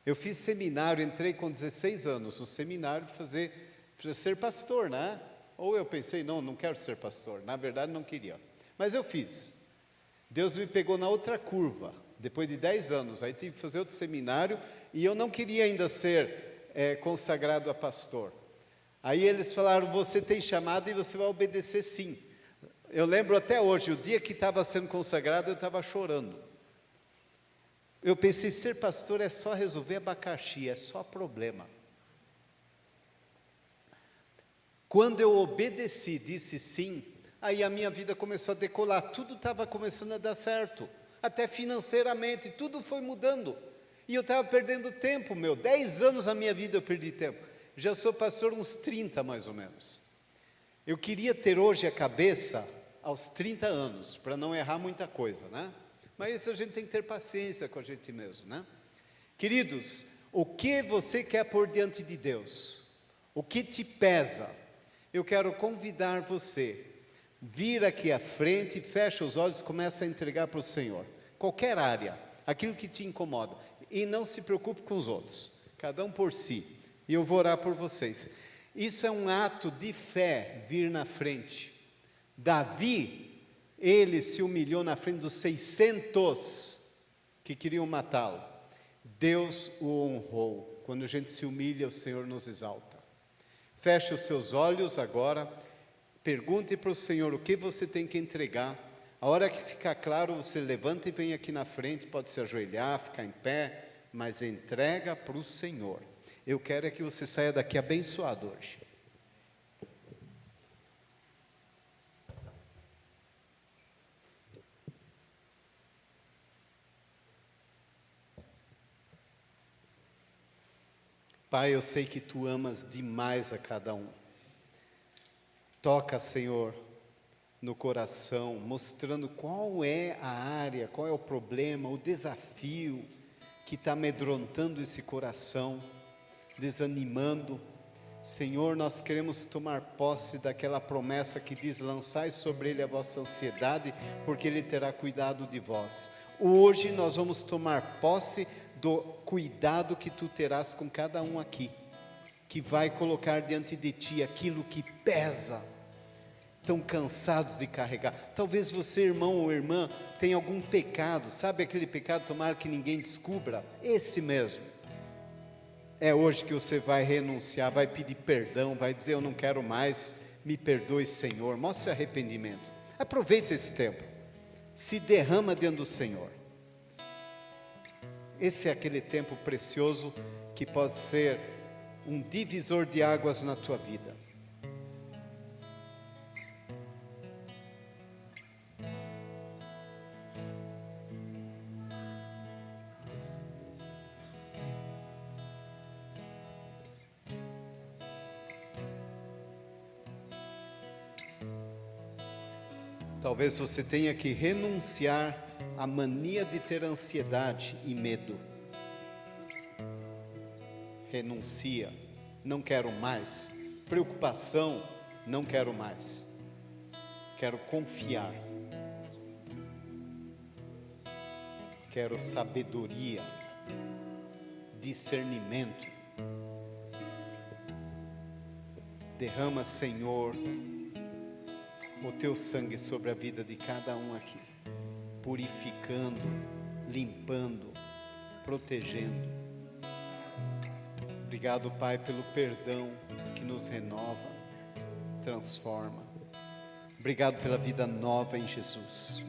Eu fiz seminário, entrei com 16 anos no seminário para ser pastor, né? Ou eu pensei, não quero ser pastor, na verdade não queria. Mas eu fiz. Deus me pegou na outra curva, depois de 10 anos, aí tive que fazer outro seminário, e eu não queria ainda ser consagrado a pastor. Aí eles falaram, você tem chamado e você vai obedecer sim. Eu lembro até hoje, o dia que estava sendo consagrado, eu estava chorando. Eu pensei, ser pastor é só resolver abacaxi, é só problema. Quando eu obedeci, disse sim, aí a minha vida começou a decolar, tudo estava começando a dar certo, até financeiramente, tudo foi mudando. E eu estava perdendo tempo, 10 anos da minha vida eu perdi tempo. Já sou pastor uns 30 mais ou menos. Eu queria ter hoje a cabeça aos 30 anos, para não errar muita coisa, né? Mas isso a gente tem que ter paciência com a gente mesmo, né? Queridos, o que você quer pôr diante de Deus? O que te pesa? Eu quero convidar você, vir aqui à frente, fecha os olhos, começa a entregar para o Senhor. Qualquer área, aquilo que te incomoda. E não se preocupe com os outros, cada um por si. E eu vou orar por vocês. Isso é um ato de fé, vir na frente. Davi, ele se humilhou na frente dos 600 que queriam matá-lo. Deus o honrou. Quando a gente se humilha, o Senhor nos exalta. Feche os seus olhos agora. Pergunte para o Senhor o que você tem que entregar. A hora que ficar claro, você levanta e vem aqui na frente. Pode se ajoelhar, ficar em pé, mas entrega para o Senhor. Eu quero que você saia daqui abençoado hoje. Pai, eu sei que Tu amas demais a cada um. Toca, Senhor, no coração, mostrando qual é a área, qual é o problema, o desafio que está amedrontando esse coração, desanimando. Senhor, nós queremos tomar posse daquela promessa que diz, lançai sobre ele a vossa ansiedade, porque ele terá cuidado de vós. Hoje nós vamos tomar posse do cuidado que Tu terás com cada um aqui, que vai colocar diante de Ti aquilo que pesa, estão cansados de carregar. Talvez você, irmão ou irmã, tenha algum pecado, sabe aquele pecado, tomara que ninguém descubra, esse mesmo. É hoje que você vai renunciar, vai pedir perdão, vai dizer, eu não quero mais, me perdoe, Senhor. Mostre arrependimento, aproveita esse tempo, se derrama diante do Senhor. Esse é aquele tempo precioso que pode ser um divisor de águas na tua vida. Talvez você tenha que renunciar à mania de ter ansiedade e medo. Renuncia, não quero mais. Preocupação, não quero mais. Quero confiar. Quero sabedoria, discernimento. Derrama, Senhor, o teu sangue sobre a vida de cada um aqui, purificando, limpando, protegendo. Obrigado, Pai, pelo perdão que nos renova, transforma. Obrigado pela vida nova em Jesus.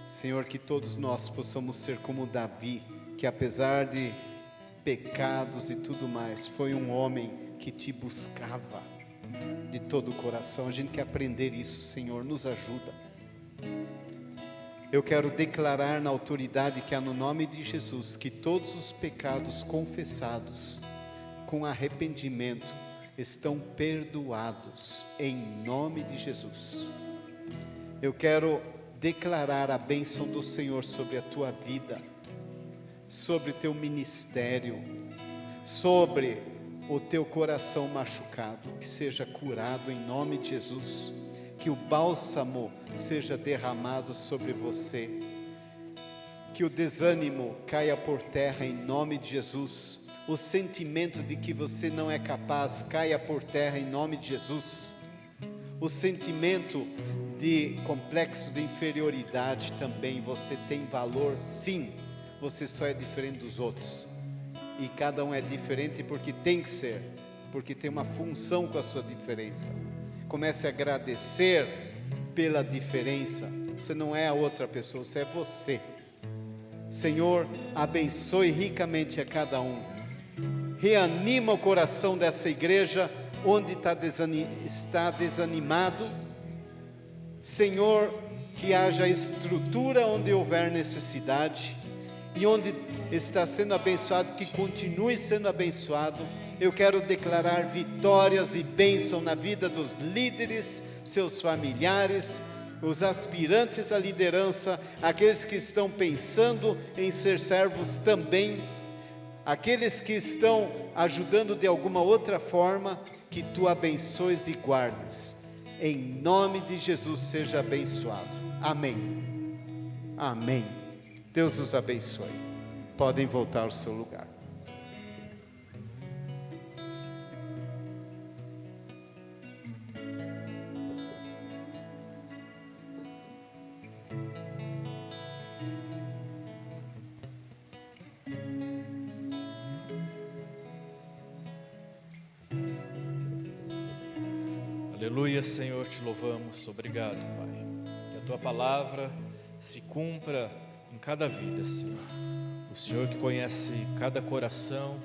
Senhor, que todos nós possamos ser como Davi, que apesar de pecados e tudo mais, foi um homem que te buscava de todo o coração. A gente quer aprender isso, Senhor, nos ajuda. Eu quero declarar na autoridade que há no nome de Jesus, que todos os pecados confessados com arrependimento estão perdoados, em nome de Jesus. Eu quero declarar a bênção do Senhor sobre a tua vida, sobre o teu ministério, sobre o teu coração machucado, que seja curado em nome de Jesus, que o bálsamo seja derramado sobre você, que o desânimo caia por terra em nome de Jesus, o sentimento de que você não é capaz caia por terra em nome de Jesus, o sentimento de complexo de inferioridade também. Você tem valor, sim, você só é diferente dos outros, e cada um é diferente porque tem que ser, porque tem uma função com a sua diferença. Comece a agradecer pela diferença. Você não é a outra pessoa, você é você. Senhor, abençoe ricamente a cada um, reanima o coração dessa igreja onde está desanimado. Senhor, que haja estrutura onde houver necessidade, e onde está sendo abençoado, que continue sendo abençoado. Eu quero declarar vitórias e bênção na vida dos líderes, seus familiares, os aspirantes à liderança, aqueles que estão pensando em ser servos também, aqueles que estão ajudando de alguma outra forma, que tu abençoes e guardes. Em nome de Jesus, seja abençoado. Amém. Amém. Deus os abençoe. Podem voltar ao seu lugar. Aleluia, Senhor, te louvamos. Obrigado, Pai. Que a tua palavra se cumpra em cada vida, Senhor. O Senhor que conhece cada coração,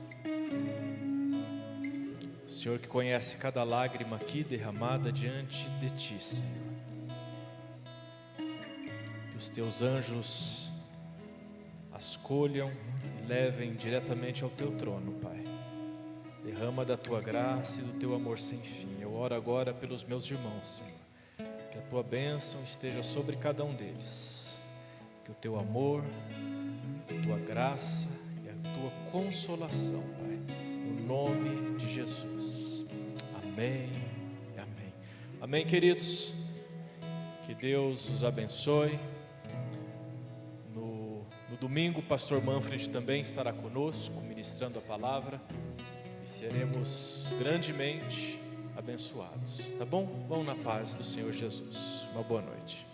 o Senhor que conhece cada lágrima aqui derramada diante de Ti, Senhor. Que os Teus anjos as colham e levem diretamente ao Teu trono, Pai. Derrama da Tua graça e do Teu amor sem fim. Eu oro agora pelos meus irmãos, Senhor. Que a Tua bênção esteja sobre cada um deles. Que o Teu amor, a Tua graça e a Tua consolação, Pai, no nome de Jesus. Amém, amém. Amém, queridos. Que Deus os abençoe. No domingo, o pastor Manfred também estará conosco, ministrando a palavra, e seremos grandemente abençoados, tá bom? Vão na paz do Senhor Jesus. Uma boa noite.